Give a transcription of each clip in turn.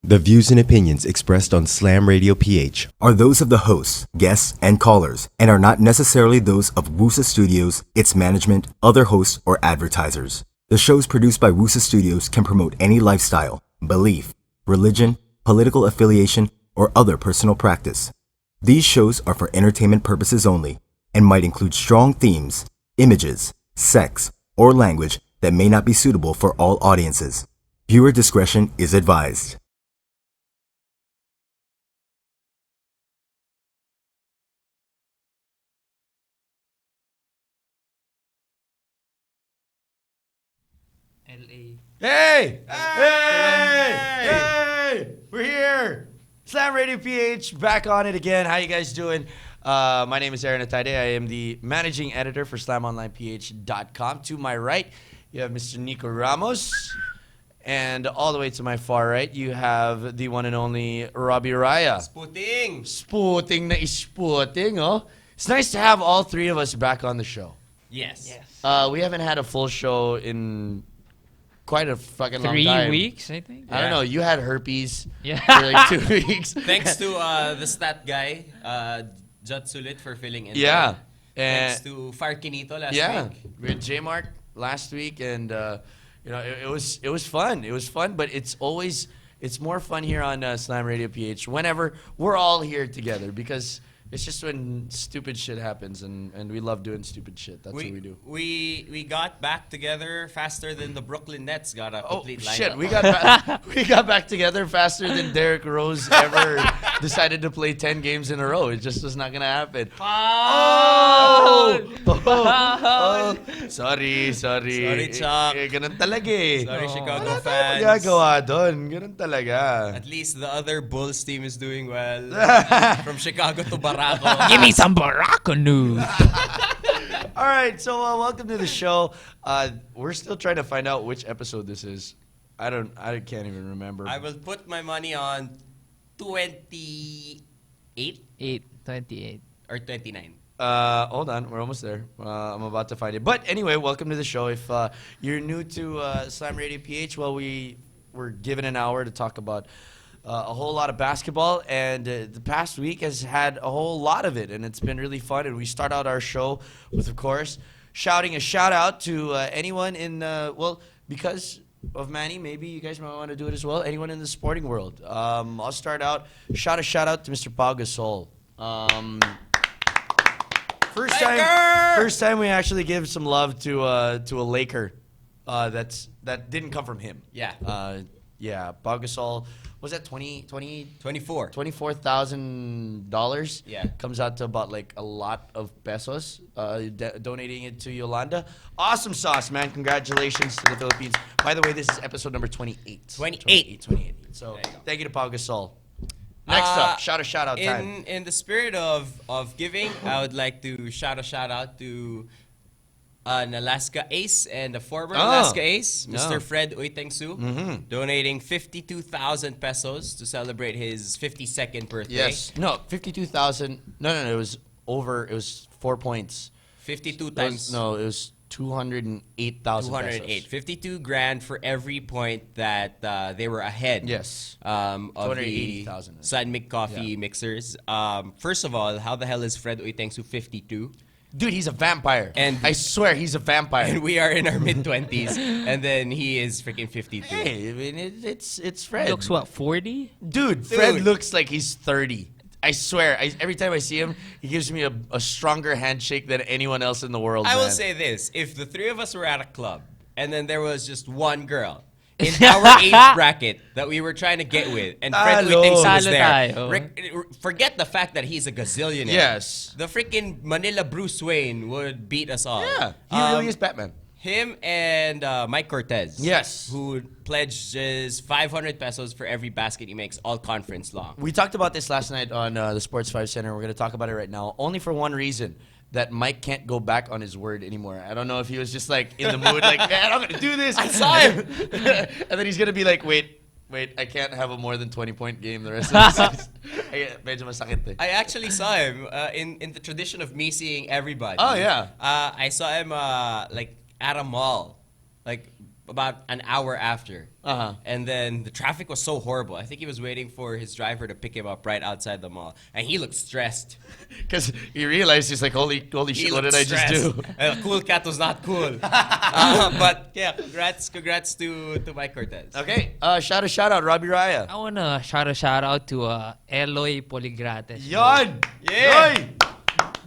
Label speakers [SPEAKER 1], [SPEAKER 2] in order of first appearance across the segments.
[SPEAKER 1] The views and opinions expressed on Slam Radio PH are those of the hosts, guests, and callers, and are not necessarily those of Wusa Studios, its management, other hosts, or advertisers. The shows produced by Wusa Studios can promote any lifestyle, belief, religion, political affiliation, or other personal practice. These shows are for entertainment purposes only and might include strong themes, images, sex, or language that may not be suitable for all audiences. Viewer discretion is advised.
[SPEAKER 2] LA.
[SPEAKER 3] Hey! Hey! We're here! Slam Radio PH, back on it again. How you guys doing? My name is Aaron Ataide. I am the managing editor for SlamOnlinePH.com. To my right, you have Mr. Nico Ramos. And all the way to my far right, you have the one and only Robbie Raya.
[SPEAKER 2] Sputing!
[SPEAKER 3] Sputing na isputing, oh. It's nice to have all three of us back on the show.
[SPEAKER 2] Yes.
[SPEAKER 3] We haven't had a full show in quite a fucking long
[SPEAKER 4] 3
[SPEAKER 3] time.
[SPEAKER 4] weeks, I think.
[SPEAKER 3] I don't know. You had herpes
[SPEAKER 4] Yeah.
[SPEAKER 3] for like 2 weeks.
[SPEAKER 2] Thanks to the stat guy, Jatsulit, for filling in.
[SPEAKER 3] Yeah.
[SPEAKER 2] Thanks to Farkinito last week.
[SPEAKER 3] We had J-Mark last week, and it was fun. It was fun, but it's more fun here on Slam Radio PH whenever we're all here together, because it's just when stupid shit happens, and we love doing stupid shit. That's what we do.
[SPEAKER 2] We got back together faster than the Brooklyn Nets got a complete lineup.
[SPEAKER 3] Shit, we got back together faster than Derrick Rose ever decided to play 10 games in a row. It just was not gonna happen. Oh! Sorry.
[SPEAKER 2] Sorry, Chuck.
[SPEAKER 3] Ganun talaga eh.
[SPEAKER 2] Sorry, Chicago
[SPEAKER 3] Wala
[SPEAKER 2] fans.
[SPEAKER 3] tayong magagawa doon. Ganun talaga.
[SPEAKER 2] At least the other Bulls team is doing well. From Chicago to Barako.
[SPEAKER 4] Give me some Baraka news.
[SPEAKER 3] All right, so welcome to the show. We're still trying to find out which episode this is. I can't even remember.
[SPEAKER 2] I will put my money on 28
[SPEAKER 4] 28.
[SPEAKER 2] or 29.
[SPEAKER 3] Hold on, we're almost there. I'm about to find it. But anyway, welcome to the show. If you're new to Slam Radio PH, well, we're given an hour to talk about a whole lot of basketball, and the past week has had a whole lot of it, and it's been really fun. And we start out our show with, of course, shouting a shout out to anyone in because of Manny, maybe you guys might want to do it as well. Anyone in the sporting world. I'll start out. Shout out to Mr. Pau Gasol. First time we actually give some love to a Laker. That didn't come from him.
[SPEAKER 2] Yeah.
[SPEAKER 3] Pau Gasol. Was that $24,000?
[SPEAKER 2] Yeah.
[SPEAKER 3] Comes out to about like a lot of pesos. Donating it to Yolanda. Awesome sauce, man. Congratulations to the Philippines. By the way, this is episode number 28.
[SPEAKER 2] 28.
[SPEAKER 3] So
[SPEAKER 2] There you go.
[SPEAKER 3] thank you to Pau Gasol. Next up, shout out time.
[SPEAKER 2] In the spirit of giving, I would like to shout out to an Alaska Ace and a former Alaska Ace, Mr. Fred Uitengsu, donating 52,000 pesos to celebrate his 52nd birthday.
[SPEAKER 3] Yes. No, 52,000. No. It was 4 points.
[SPEAKER 2] 52
[SPEAKER 3] It
[SPEAKER 2] times.
[SPEAKER 3] was 208,000
[SPEAKER 2] 208.
[SPEAKER 3] pesos.
[SPEAKER 2] 52 grand for every point that they were ahead.
[SPEAKER 3] Yes.
[SPEAKER 2] Of the
[SPEAKER 3] 280,000.
[SPEAKER 2] San Mig Coffee mixers. First of all, how the hell is Fred Uitengsu 52?
[SPEAKER 3] Dude, he's a vampire.
[SPEAKER 2] And
[SPEAKER 3] I swear he's a vampire.
[SPEAKER 2] And we are in our mid-20s, and then he is freaking 52.
[SPEAKER 3] Hey, I mean, it's Fred.
[SPEAKER 4] Looks what, 40?
[SPEAKER 3] Dude, Fred looks like he's 30. I swear. Every time I see him, he gives me a stronger handshake than anyone else in the world.
[SPEAKER 2] I will
[SPEAKER 3] man.
[SPEAKER 2] say this. If the three of us were at a club, and then there was just one girl in our age bracket that we were trying to get with, and Fred
[SPEAKER 3] Talo.
[SPEAKER 2] Uitengsu was
[SPEAKER 4] Talo
[SPEAKER 2] there.
[SPEAKER 4] tayo.
[SPEAKER 2] Forget the fact that he's a gazillionaire.
[SPEAKER 3] Yes.
[SPEAKER 2] The freaking Manila Bruce Wayne would beat us all.
[SPEAKER 3] Yeah, he really is Batman.
[SPEAKER 2] Him and Mike Cortez.
[SPEAKER 3] Yes.
[SPEAKER 2] Who pledges 500 pesos for every basket he makes all conference long.
[SPEAKER 3] We talked about this last night on the Sports 5 Center. We're going to talk about it right now, only for one reason. That Mike can't go back on his word anymore. I don't know if he was just like in the mood, like, man, I'm going to do this. I saw him. And then he's going to be like, wait, I can't have a more than 20-point game the rest of the season. Medyo masakit eh.
[SPEAKER 2] I actually saw him in the tradition of me seeing everybody.
[SPEAKER 3] Oh, yeah.
[SPEAKER 2] I saw him like at a mall, like about an hour after.
[SPEAKER 3] Uh-huh.
[SPEAKER 2] And then the traffic was so horrible. I think he was waiting for his driver to pick him up right outside the mall. And he looked stressed.
[SPEAKER 3] Because he realized he's like, holy
[SPEAKER 2] He
[SPEAKER 3] shit, what
[SPEAKER 2] looked
[SPEAKER 3] did I just
[SPEAKER 2] stressed.
[SPEAKER 3] do?
[SPEAKER 2] Cool cat was not cool. But yeah, congrats to Mike Cortez.
[SPEAKER 3] Okay, shout out, Robbie Raya.
[SPEAKER 4] I wanna shout out to Eloy Poligrates.
[SPEAKER 3] Yon!
[SPEAKER 2] Yeah.
[SPEAKER 3] Yoy!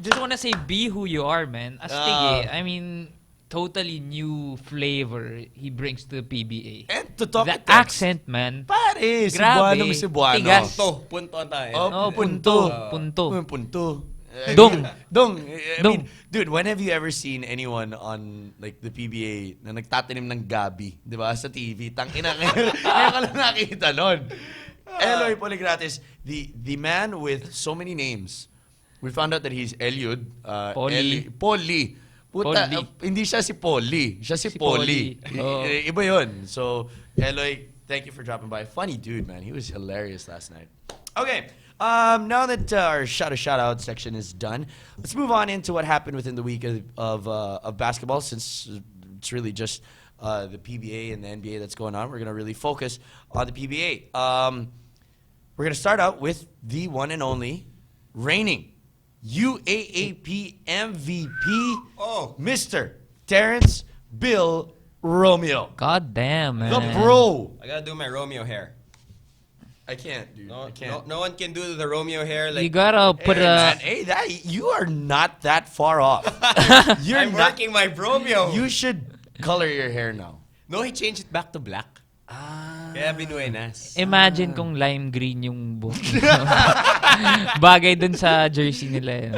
[SPEAKER 4] Just wanna say, be who you are, man. Astig I mean, totally new flavor he brings to the PBA.
[SPEAKER 3] And to talk
[SPEAKER 4] The
[SPEAKER 3] it
[SPEAKER 4] accent, man.
[SPEAKER 3] Pare,
[SPEAKER 4] Grabe.
[SPEAKER 3] Cebuano.
[SPEAKER 4] Tigas.
[SPEAKER 2] Punto tayo.
[SPEAKER 3] Oh,
[SPEAKER 4] punto.
[SPEAKER 3] Punto.
[SPEAKER 4] Dong.
[SPEAKER 3] Dong. I
[SPEAKER 4] Dong.
[SPEAKER 3] mean, dude, when have you ever seen anyone on like the PBA na nagtatanim ng gabi, di ba, sa TV? Tangina, ngayon ka lang nakita nun. Eloy Poligrates, the man with so many names. We found out that he's Eliud. Poli. Puta,
[SPEAKER 4] Polly.
[SPEAKER 3] hindi siya si Polly. Siya si Polly.
[SPEAKER 4] Polly. Oh.
[SPEAKER 3] Iba yun. So, Eloy, thank you for dropping by. Funny dude, man. He was hilarious last night. Okay. Now that our shout out section is done, let's move on into what happened within the week of basketball, since it's really just the PBA and the NBA that's going on. We're going to really focus on the PBA. We're going to start out with the one and only reigning UAAP MVP, Mr. Terrence Bill Romeo.
[SPEAKER 4] God damn, man.
[SPEAKER 3] The bro.
[SPEAKER 2] I gotta do my Romeo hair.
[SPEAKER 3] I can't, dude. I can't.
[SPEAKER 2] No one can do the Romeo hair like
[SPEAKER 4] You gotta put
[SPEAKER 3] Man, you are not that far off. You're
[SPEAKER 2] I'm
[SPEAKER 3] not.
[SPEAKER 2] working my Romeo.
[SPEAKER 3] You should color your hair now.
[SPEAKER 2] No, he changed it back to black. Kaya binuenas.
[SPEAKER 4] Imagine kung lime green yung buhok. Bagay dun sa jersey nila. Yun.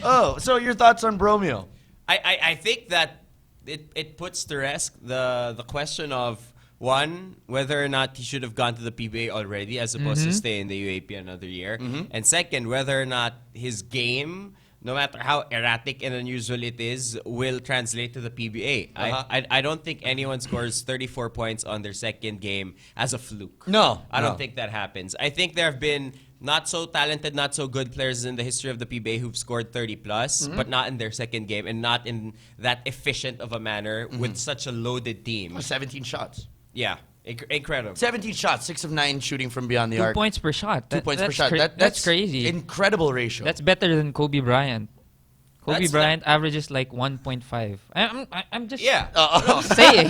[SPEAKER 3] Oh, so your thoughts on Bromeo?
[SPEAKER 2] I think that it puts to rest the question of, one, whether or not he should have gone to the PBA already as opposed to stay in the UAP another year. And second, whether or not his game, no matter how erratic and unusual it is, will translate to the PBA. I don't think anyone scores 34 points on their second game as a fluke.
[SPEAKER 3] No.
[SPEAKER 2] I don't think that happens. I think there have been not so talented, not so good players in the history of the PBA who've scored 30 plus, but not in their second game and not in that efficient of a manner with such a loaded team.
[SPEAKER 3] 17 shots.
[SPEAKER 2] Yeah, incredible.
[SPEAKER 3] 17 shots, 6 of 9 shooting from beyond the
[SPEAKER 4] 2
[SPEAKER 3] arc.
[SPEAKER 4] points per shot.
[SPEAKER 3] 2 points per shot.
[SPEAKER 4] That's crazy.
[SPEAKER 3] Incredible ratio.
[SPEAKER 4] That's better than Kobe Bryant. Kobe
[SPEAKER 2] That's
[SPEAKER 4] Bryant averages like 1.5. I'm just
[SPEAKER 2] Yeah.
[SPEAKER 4] saying.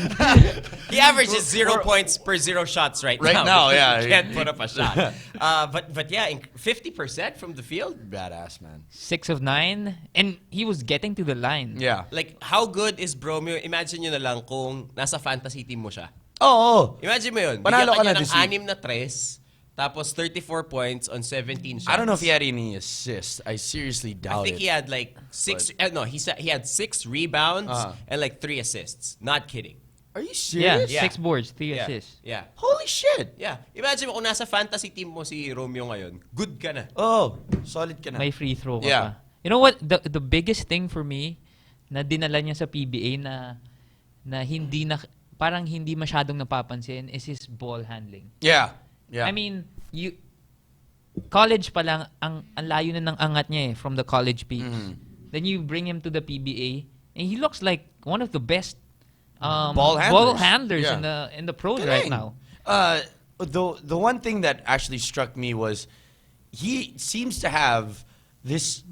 [SPEAKER 2] He averages 0 points per 0 shots right now.
[SPEAKER 3] Right now,
[SPEAKER 2] because
[SPEAKER 3] yeah.
[SPEAKER 2] He can't put up a shot. But yeah, 50% from the field.
[SPEAKER 3] badass, man.
[SPEAKER 4] 6 of 9. And he was getting to the line.
[SPEAKER 3] Yeah.
[SPEAKER 2] Like, how good is Bromeo? Imagine nyo na lang kung nasa fantasy team mo siya.
[SPEAKER 3] Oh.
[SPEAKER 2] Imagine mo yun.
[SPEAKER 3] Panalo ka
[SPEAKER 2] Bigyan
[SPEAKER 3] na
[SPEAKER 2] ka
[SPEAKER 3] this
[SPEAKER 2] niya
[SPEAKER 3] week.
[SPEAKER 2] ng 6 na tres, tapos 34 points on 17 shots.
[SPEAKER 3] I don't know if he had any assists. I seriously doubt
[SPEAKER 2] I think
[SPEAKER 3] it.
[SPEAKER 2] he had like 6. No, he had 6 rebounds and like 3 assists. Not kidding.
[SPEAKER 3] Are you
[SPEAKER 4] Yeah,
[SPEAKER 3] serious?
[SPEAKER 2] Yeah.
[SPEAKER 4] 6 boards, 3
[SPEAKER 2] Yeah.
[SPEAKER 4] assists.
[SPEAKER 2] Yeah.
[SPEAKER 3] Holy shit.
[SPEAKER 2] Yeah. Imagine mo kung nasa fantasy team mo si Romeo ngayon. Good ka na.
[SPEAKER 3] Oh, solid ka na.
[SPEAKER 4] May free throw ka
[SPEAKER 3] Yeah.
[SPEAKER 4] pa. You know what? The biggest thing for me na dinala niya sa PBA na hindi na parang hindi masyadong napapansin is his ball handling.
[SPEAKER 3] Yeah. Yeah.
[SPEAKER 4] I mean, college pa lang ang layo na ng angat niya from the college peaks. Then you bring him to the PBA and he looks like one of the best
[SPEAKER 3] Ball handlers. Yeah.
[SPEAKER 4] in the pros right now.
[SPEAKER 3] The one thing that actually struck me was he seems to have this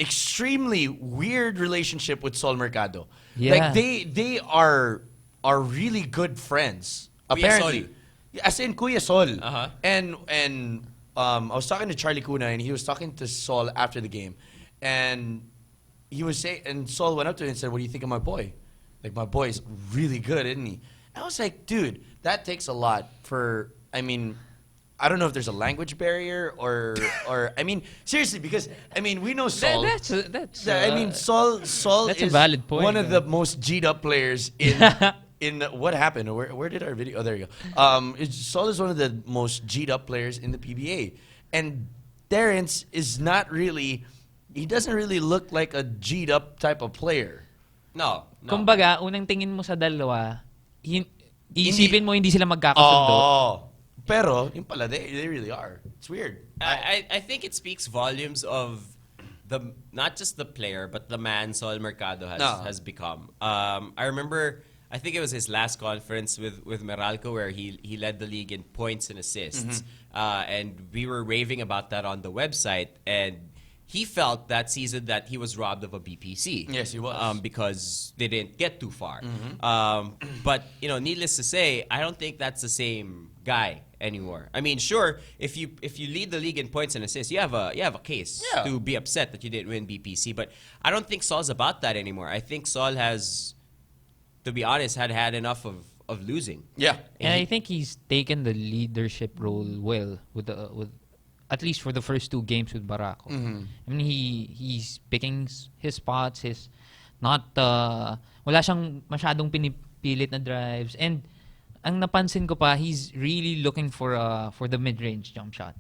[SPEAKER 3] extremely weird relationship with Sol Mercado.
[SPEAKER 4] Yeah.
[SPEAKER 3] Like they are really good friends.
[SPEAKER 2] Kuya
[SPEAKER 3] Apparently.
[SPEAKER 2] Sol.
[SPEAKER 3] As in Kuya Sol.
[SPEAKER 2] Uh-huh.
[SPEAKER 3] And I was talking to Charlie Cuna and he was talking to Sol after the game. And he was saying, and Sol went up to him and said, "What do you think of my boy? Like, my boy's really good, isn't he?" I was like, dude, that takes a lot for, I mean, I don't know if there's a language barrier or I mean, seriously, because, I mean, we know Sol.
[SPEAKER 4] That's
[SPEAKER 3] I mean, Sol
[SPEAKER 4] that's
[SPEAKER 3] is
[SPEAKER 4] a valid point,
[SPEAKER 3] one of
[SPEAKER 4] yeah.
[SPEAKER 3] the most G'd up players in what happened? Where did our video? Oh, there you go. Sol is one of the most G'd up players in the PBA, and Terrence is not really. He doesn't really look like a G'd up type of player.
[SPEAKER 2] No.
[SPEAKER 4] Kumbaga, unang tingin mo sa dalawa, iisipin mo hindi sila magkakasundo.
[SPEAKER 3] Oh, pero yung pala they really are. It's weird.
[SPEAKER 2] I think it speaks volumes of not just the player but the man Sol Mercado has become. I remember I think it was his last conference with Meralco where he led the league in points and assists. And we were raving about that on the website. And he felt that season that he was robbed of a BPC.
[SPEAKER 3] Yes, he was.
[SPEAKER 2] Because they didn't get too far. But, needless to say, I don't think that's the same guy anymore. I mean, sure, if you lead the league in points and assists, you have a case to be upset that you didn't win BPC. But I don't think Saul's about that anymore. I think Saul has, to be honest, had enough of losing.
[SPEAKER 3] Yeah.
[SPEAKER 4] And I think he's taken the leadership role well with at least for the first 2 games with Barako. I mean, he's picking his spots. He's not wala siyang masyadong pinipilit na drives. And ang napansin ko pa, he's really looking for the mid-range jump shot.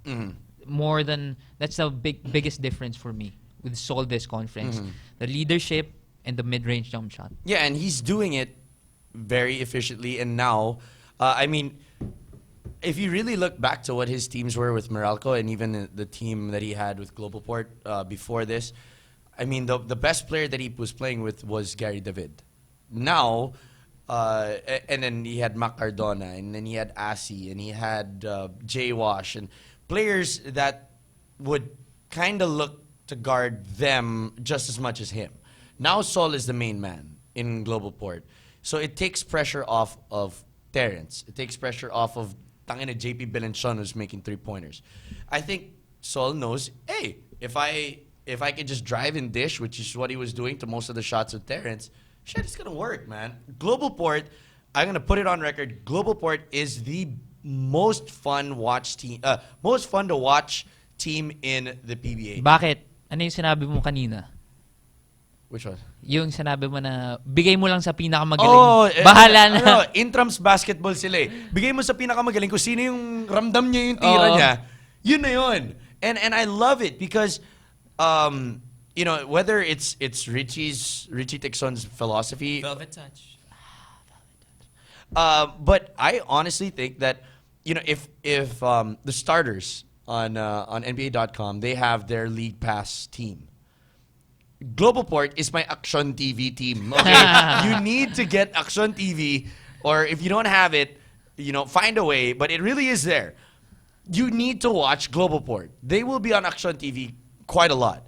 [SPEAKER 4] More than that's the biggest difference for me with Saul this conference. The leadership and the mid-range jump shot.
[SPEAKER 3] Yeah, and he's doing it very efficiently. And now, I mean, if you really look back to what his teams were with Meralco and even the team that he had with Global Port before this, I mean, the best player that he was playing with was Gary David. Now, and then he had Mac Cardona, and then he had Asi, and he had Jay Wash, and players that would kind of look to guard them just as much as him. Now Saul is the main man in Global Port. So it takes pressure off of Terrence. It takes pressure off of Tangina JP Belenchon, who's making 3-pointers. I think Saul knows, hey, if I can just drive and dish, which is what he was doing to most of the shots with Terrence, shit, it's going to work, man. Global Port, I'm going to put it on record, Global Port is the most fun to watch team in the PBA.
[SPEAKER 4] Bakit? Ano yung sinabi mo kanina?
[SPEAKER 3] Which one?
[SPEAKER 4] Yung sinabi mo na bigay mo lang sa pinakamagaling.
[SPEAKER 3] Oh,
[SPEAKER 4] Bahala na.
[SPEAKER 3] Intrams basketball sila eh. Bigay mo sa pinakamagaling kung sino yung ramdam niya yung tira niya. Yun na yun. And I love it because whether it's Richie Tixon's philosophy.
[SPEAKER 2] Velvet touch.
[SPEAKER 3] But I honestly think that if the starters on NBA.com, they have their League Pass team. Global Port is my Action TV team. Okay? You need to get Action TV, or if you don't have it, find a way. But it really is there. You need to watch Global Port. They will be on Action TV quite a lot.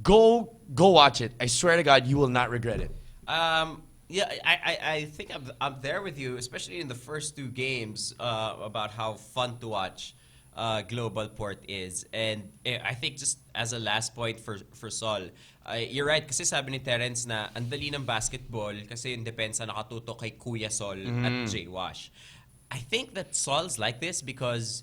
[SPEAKER 3] Go watch it. I swear to God, you will not regret it.
[SPEAKER 2] Yeah, I think I'm there with you, especially in the first 2 games about how fun to watch Global Port is. And I think just as a last point for Saul, you're right kasi sabi ni Terrence na ang dali ng basketball kasi yung depensa nakatutok kay Kuya Saul at Jay Wash. I think that Saul's like this because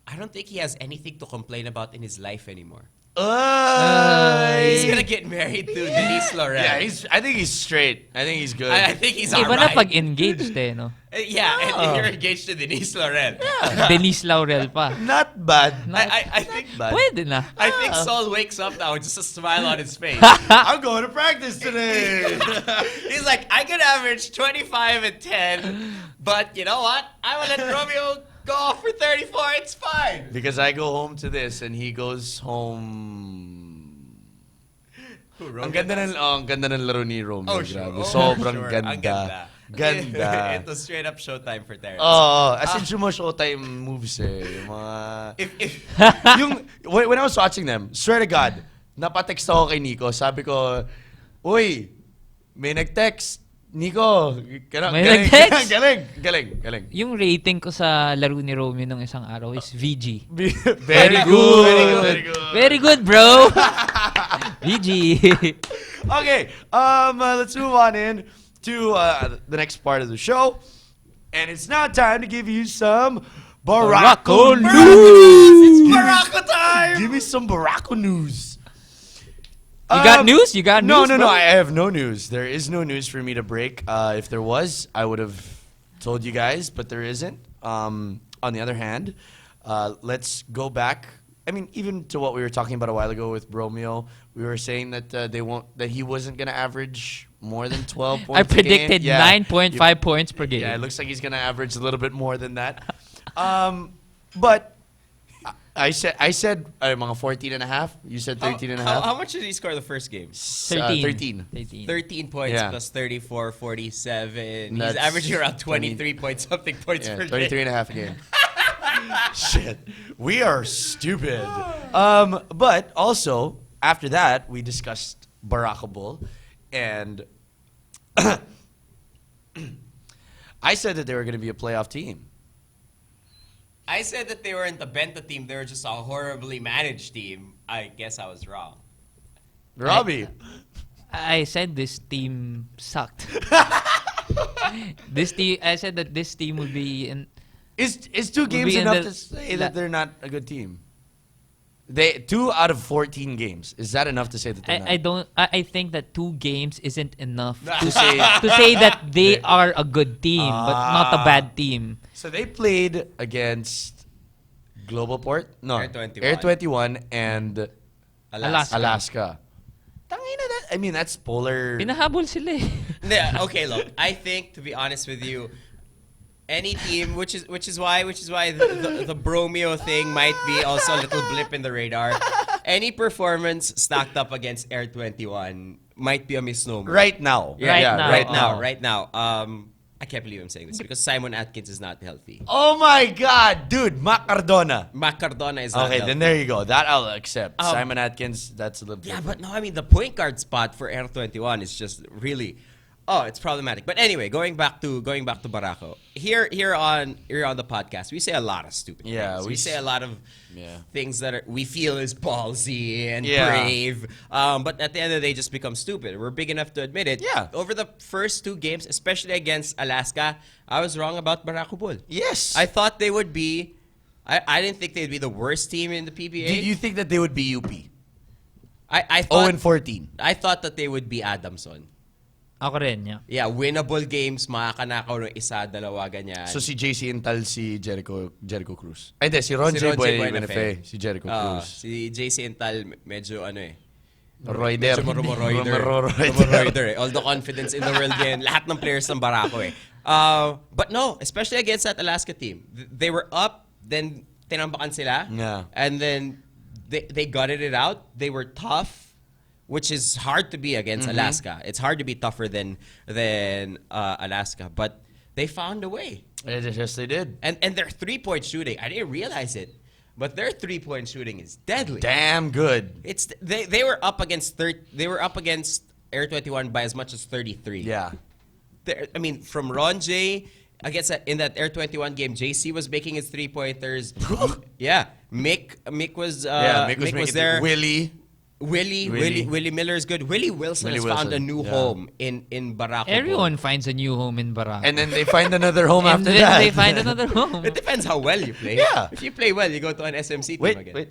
[SPEAKER 2] I don't think he has anything to complain about in his life anymore. He's gonna get married to Denise Laurel.
[SPEAKER 3] Yeah, I think he's straight. I think he's good.
[SPEAKER 2] I think he's
[SPEAKER 4] Iba
[SPEAKER 2] alright.
[SPEAKER 4] na pag engaged no?
[SPEAKER 2] Yeah, and you're engaged to Denise Laurel.
[SPEAKER 4] Denise Laurel pa.
[SPEAKER 3] Not bad.
[SPEAKER 2] I think
[SPEAKER 4] Pwede na.
[SPEAKER 2] I think Saul wakes up now with just a smile on his face.
[SPEAKER 3] I'm going to practice today.
[SPEAKER 2] He's like, I could average 25 and 10, but you know what? I'm gonna let Romeo go off for 34. It's fine.
[SPEAKER 3] Because I go home to this and he goes home. Ang ganda ng laro ni Romeo.
[SPEAKER 2] Oh, sure.
[SPEAKER 3] Grabe. Sobrang
[SPEAKER 2] Sure.
[SPEAKER 3] ganda.
[SPEAKER 2] Ang ganda.
[SPEAKER 3] Ganda.
[SPEAKER 2] It was straight up showtime for Terrence.
[SPEAKER 3] As in showtime moves eh. Yung mga... when I was watching them, swear to God, napatext ako kay Nico. Sabi ko, uy, may nag-text. Nico,
[SPEAKER 4] May nag-text?
[SPEAKER 3] galing.
[SPEAKER 4] Yung rating ko sa laro ni Romeo nung isang araw is VG.
[SPEAKER 3] Very good.
[SPEAKER 4] Very good, bro. VG.
[SPEAKER 3] Okay, let's move on in to the next part of the show. And it's now time to give you some Barako news.
[SPEAKER 2] It's Barako time!
[SPEAKER 3] Give me some Barako news.
[SPEAKER 4] You got news? You got news?
[SPEAKER 3] No.
[SPEAKER 4] bro?
[SPEAKER 3] I have no news. There is no news for me to break. If there was, I would have told you guys, but there isn't. On the other hand, let's go back. I mean, even to what we were talking about a while ago with Romeo, we were saying that that he wasn't gonna average more than 12 points.
[SPEAKER 4] I predicted
[SPEAKER 3] a game.
[SPEAKER 4] 9.5 points per game.
[SPEAKER 3] Yeah, it looks like he's gonna average a little bit more than that. But I said mga 14 and a half. You said 13 and a half.
[SPEAKER 2] How much did he score the first game?
[SPEAKER 3] 13.
[SPEAKER 2] 13 points
[SPEAKER 3] Yeah.
[SPEAKER 2] plus 34, 47.
[SPEAKER 3] That's
[SPEAKER 2] He's averaging around 23 point something points per
[SPEAKER 3] 23
[SPEAKER 2] game.
[SPEAKER 3] and a half a game. Shit. We are stupid. But also, after that, we discussed Baraka Bull. And I said that they were going to be a playoff team.
[SPEAKER 2] I said that they weren't the Benta team. They were just a horribly managed team. I guess I was wrong.
[SPEAKER 3] Robbie.
[SPEAKER 4] I said this team sucked. I said that this team would be in.
[SPEAKER 3] Is 2 games
[SPEAKER 4] be in
[SPEAKER 3] enough
[SPEAKER 4] the-
[SPEAKER 3] to say that they're not a good team? 2 out of 14 games. Is that enough to say that they're not?
[SPEAKER 4] I think that 2 games isn't enough to say that they are a good team, but not a bad team.
[SPEAKER 3] So they played against Global Port? No.
[SPEAKER 2] Air 21.
[SPEAKER 3] Air 21 and
[SPEAKER 4] Alaska.
[SPEAKER 3] Alaska. Tangina that. I mean, that's polar.
[SPEAKER 4] Pinahabol sila eh.
[SPEAKER 2] Yeah, okay, look. I think, to be honest with you, any team, which is why the Bromeo thing might be also a little blip in the radar. Any performance stacked up against Air 21 might be a misnomer.
[SPEAKER 3] Right now.
[SPEAKER 2] Yeah,
[SPEAKER 4] Right now.
[SPEAKER 2] right now. I can't believe I'm saying this because Simon Atkins is not healthy.
[SPEAKER 3] Oh my God, dude. Mac Cardona.
[SPEAKER 2] Mac Cardona is not
[SPEAKER 3] Okay,
[SPEAKER 2] healthy.
[SPEAKER 3] then there you go. That I'll accept. Simon Atkins, that's a little
[SPEAKER 2] Yeah,
[SPEAKER 3] different.
[SPEAKER 2] but no, I mean the point guard spot for Air 21 is just really, it's problematic. But anyway, going back to Barako. Here on the podcast, we say a lot of stupid
[SPEAKER 3] Yeah,
[SPEAKER 2] things.
[SPEAKER 3] we
[SPEAKER 2] We say a lot of things that we feel is ballsy and
[SPEAKER 3] Yeah.
[SPEAKER 2] brave. But at the end of the day, just become stupid. We're big enough to admit it.
[SPEAKER 3] Yeah.
[SPEAKER 2] Over the first 2 games, especially against Alaska, I was wrong about Barako Bull.
[SPEAKER 3] Yes.
[SPEAKER 2] I thought they would be. I didn't think they'd be the worst team in the PBA.
[SPEAKER 3] Did you think that they would be UP?
[SPEAKER 2] I thought
[SPEAKER 3] 0-14.
[SPEAKER 2] I thought that they would be Adamson.
[SPEAKER 4] Ako rin, yeah.
[SPEAKER 2] Yeah, winnable games, makakanakaw ng isa, dalawa, ganyan.
[SPEAKER 3] So si JC Intal, si Jericho Cruz. Ay, hindi, si Ron J. Buenafe, si Jericho Cruz.
[SPEAKER 2] Si JC Intal, medyo
[SPEAKER 3] Roider.
[SPEAKER 2] Medyo rumoroider.
[SPEAKER 3] Rumoroider.
[SPEAKER 2] Rumoroider eh. All the confidence in the world din. Lahat ng players ng Barako eh. But no, especially against that Alaska team. They were up, then tinambakan sila.
[SPEAKER 3] Yeah.
[SPEAKER 2] And then they gutted it out. They were tough, which is hard to be against Alaska. It's hard to be tougher than Alaska. But they found a way.
[SPEAKER 3] Yes, they did.
[SPEAKER 2] And their 3-point shooting, I didn't realize it, but their 3-point shooting is deadly.
[SPEAKER 3] Damn good.
[SPEAKER 2] It's they were up against Air 21 by as much as 33.
[SPEAKER 3] Yeah.
[SPEAKER 2] I mean, from Ron J, in that Air 21 game, JC was making his 3-pointers. Yeah, Mick was
[SPEAKER 3] Mick
[SPEAKER 2] was there.
[SPEAKER 3] Willie.
[SPEAKER 2] Willie Miller is good. Willie Wilson
[SPEAKER 3] Willie
[SPEAKER 2] has found a
[SPEAKER 3] Wilson,
[SPEAKER 2] new
[SPEAKER 3] yeah.
[SPEAKER 2] home in Barako.
[SPEAKER 4] Everyone finds a new home in Barako.
[SPEAKER 3] And then they find another home
[SPEAKER 4] And
[SPEAKER 3] after
[SPEAKER 4] then
[SPEAKER 3] that.
[SPEAKER 4] they find another home.
[SPEAKER 2] It depends how well you play.
[SPEAKER 3] Yeah.
[SPEAKER 2] If you play well, you go to an SMC team again.
[SPEAKER 3] Wait.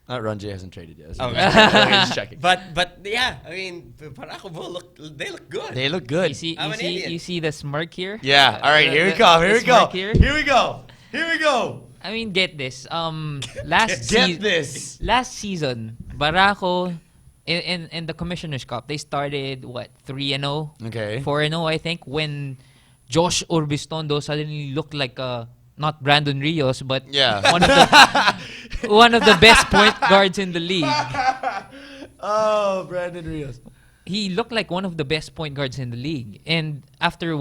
[SPEAKER 3] Ron J hasn't traded yet.
[SPEAKER 2] Oh,
[SPEAKER 3] Just checking.
[SPEAKER 2] But yeah, I mean, Barako Bull they look good.
[SPEAKER 3] They look good.
[SPEAKER 2] I'm an idiot.
[SPEAKER 4] You see the smirk here?
[SPEAKER 3] Yeah. All right. Here we
[SPEAKER 4] The-
[SPEAKER 3] go.
[SPEAKER 4] the
[SPEAKER 3] Here we go.
[SPEAKER 4] smirk here?
[SPEAKER 3] Here we go. Here we go.
[SPEAKER 4] I mean, get this.
[SPEAKER 3] Get this.
[SPEAKER 4] Last season, Barako in the Commissioner's Cup, they started 3-0,
[SPEAKER 3] Okay.
[SPEAKER 4] 4-0, I think, when Josh Orbistondo suddenly looked like not Brandon Rios, but
[SPEAKER 3] Yeah.
[SPEAKER 4] one of the best point guards in the league.
[SPEAKER 3] Oh, Brandon Rios.
[SPEAKER 4] He looked like one of the best point guards in the league. And after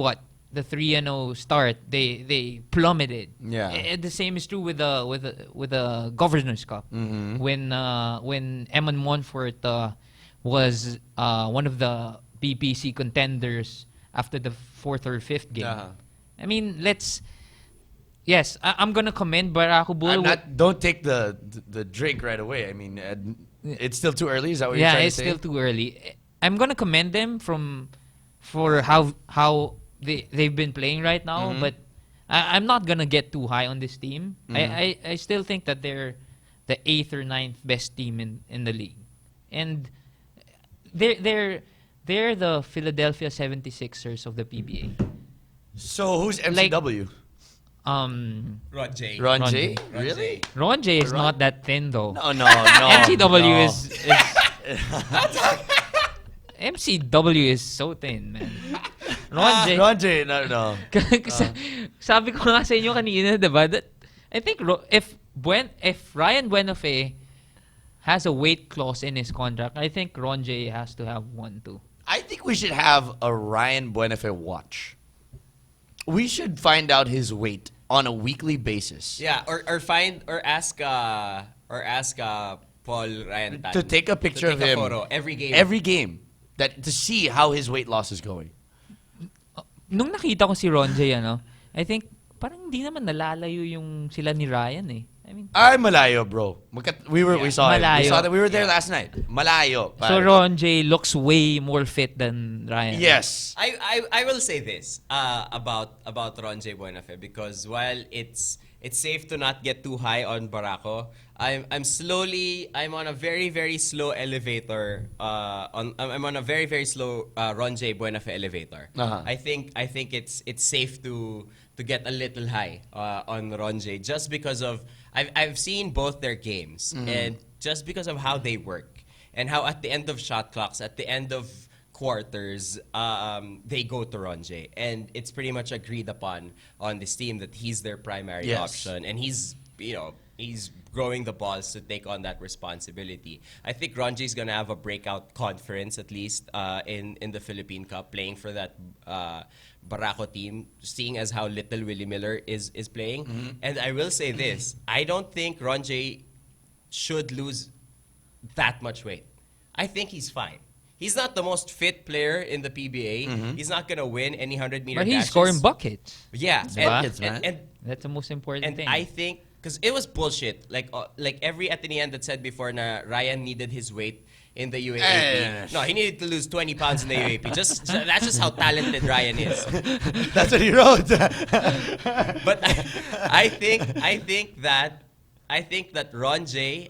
[SPEAKER 4] the 3-0 start, they plummeted.
[SPEAKER 3] Yeah.
[SPEAKER 4] The same is true with the Governor's Cup.
[SPEAKER 3] Mm-hmm.
[SPEAKER 4] When Eamon Monfort was one of the BPC contenders after the 4th or 5th game.
[SPEAKER 3] Uh-huh.
[SPEAKER 4] I mean, Yes, I'm gonna commend Barako Bull.
[SPEAKER 3] Don't take the drink right away. I mean, it's still too early. Is that what you're
[SPEAKER 4] Yeah,
[SPEAKER 3] trying
[SPEAKER 4] it's
[SPEAKER 3] to say?
[SPEAKER 4] still too early. I'm gonna commend them for how they've been playing right now,
[SPEAKER 3] Mm-hmm.
[SPEAKER 4] but I'm not gonna get too high on this team. I still think that they're the 8th or 9th best team in the league, and they're the Philadelphia 76ers of the PBA.
[SPEAKER 3] So who's MCW?
[SPEAKER 2] Ron J.
[SPEAKER 3] Ron
[SPEAKER 4] Ron
[SPEAKER 3] J?
[SPEAKER 4] J.
[SPEAKER 3] Really?
[SPEAKER 4] Ron J is not that thin though.
[SPEAKER 3] No.
[SPEAKER 4] MCW is MCW is so thin, man.
[SPEAKER 3] Ron J, no.
[SPEAKER 4] Sabi ko nga sa inyo kanina, diba? That I think if Ryan Buenafe has a weight clause in his contract, I think Ron J has to have one too.
[SPEAKER 3] I think we should have a Ryan Buenafe watch. We should find out his weight on a weekly basis.
[SPEAKER 2] Yeah, or ask Paul Ryan Tan
[SPEAKER 3] To take a picture
[SPEAKER 2] to take
[SPEAKER 3] of him
[SPEAKER 2] photo every game.
[SPEAKER 3] Every game. To see how his weight loss is going.
[SPEAKER 4] Nung nakita ko si Ron J, I think parang hindi naman nalalayo yung sila ni Ryan eh. I mean,
[SPEAKER 3] Ay, malayo, bro. We saw him.
[SPEAKER 4] Malayo.
[SPEAKER 3] We saw that. We were there last night. Malayo.
[SPEAKER 4] so Ron J looks way more fit than Ryan.
[SPEAKER 3] Yes.
[SPEAKER 2] I will say this about Ron J Buenafe, because while it's safe to not get too high on Barako, I'm on a very, very slow elevator. I'm on a very, very slow Ron J Buenafe elevator.
[SPEAKER 3] Uh-huh.
[SPEAKER 2] I think it's safe to get a little high on Ron J, just because of I've seen both their games, and just because of how they work and how at the end of shot clocks, at the end of quarters, they go to Ron J, and it's pretty much agreed upon on this team that he's their primary option, and he's growing the balls to take on that responsibility. I think Ron J is gonna have a breakout conference, at least in the Philippine Cup, playing for that Barako team, seeing as how little Willie Miller is playing. And I will say this, I don't think Ron J should lose that much weight. I think he's fine. He's not the most fit player in the PBA. He's not gonna win any 100-meter
[SPEAKER 4] But he's
[SPEAKER 2] dashes.
[SPEAKER 4] scoring buckets.
[SPEAKER 2] Yeah,
[SPEAKER 3] buckets, man.
[SPEAKER 2] and
[SPEAKER 4] That's the most important thing.
[SPEAKER 2] I think, because it was bullshit. Like every Atenean that said before na Ryan needed his weight in the UAAP. No, he needed to lose 20 pounds in the UAAP. That's just how talented Ryan is.
[SPEAKER 3] That's what he wrote.
[SPEAKER 2] But I think that Ron J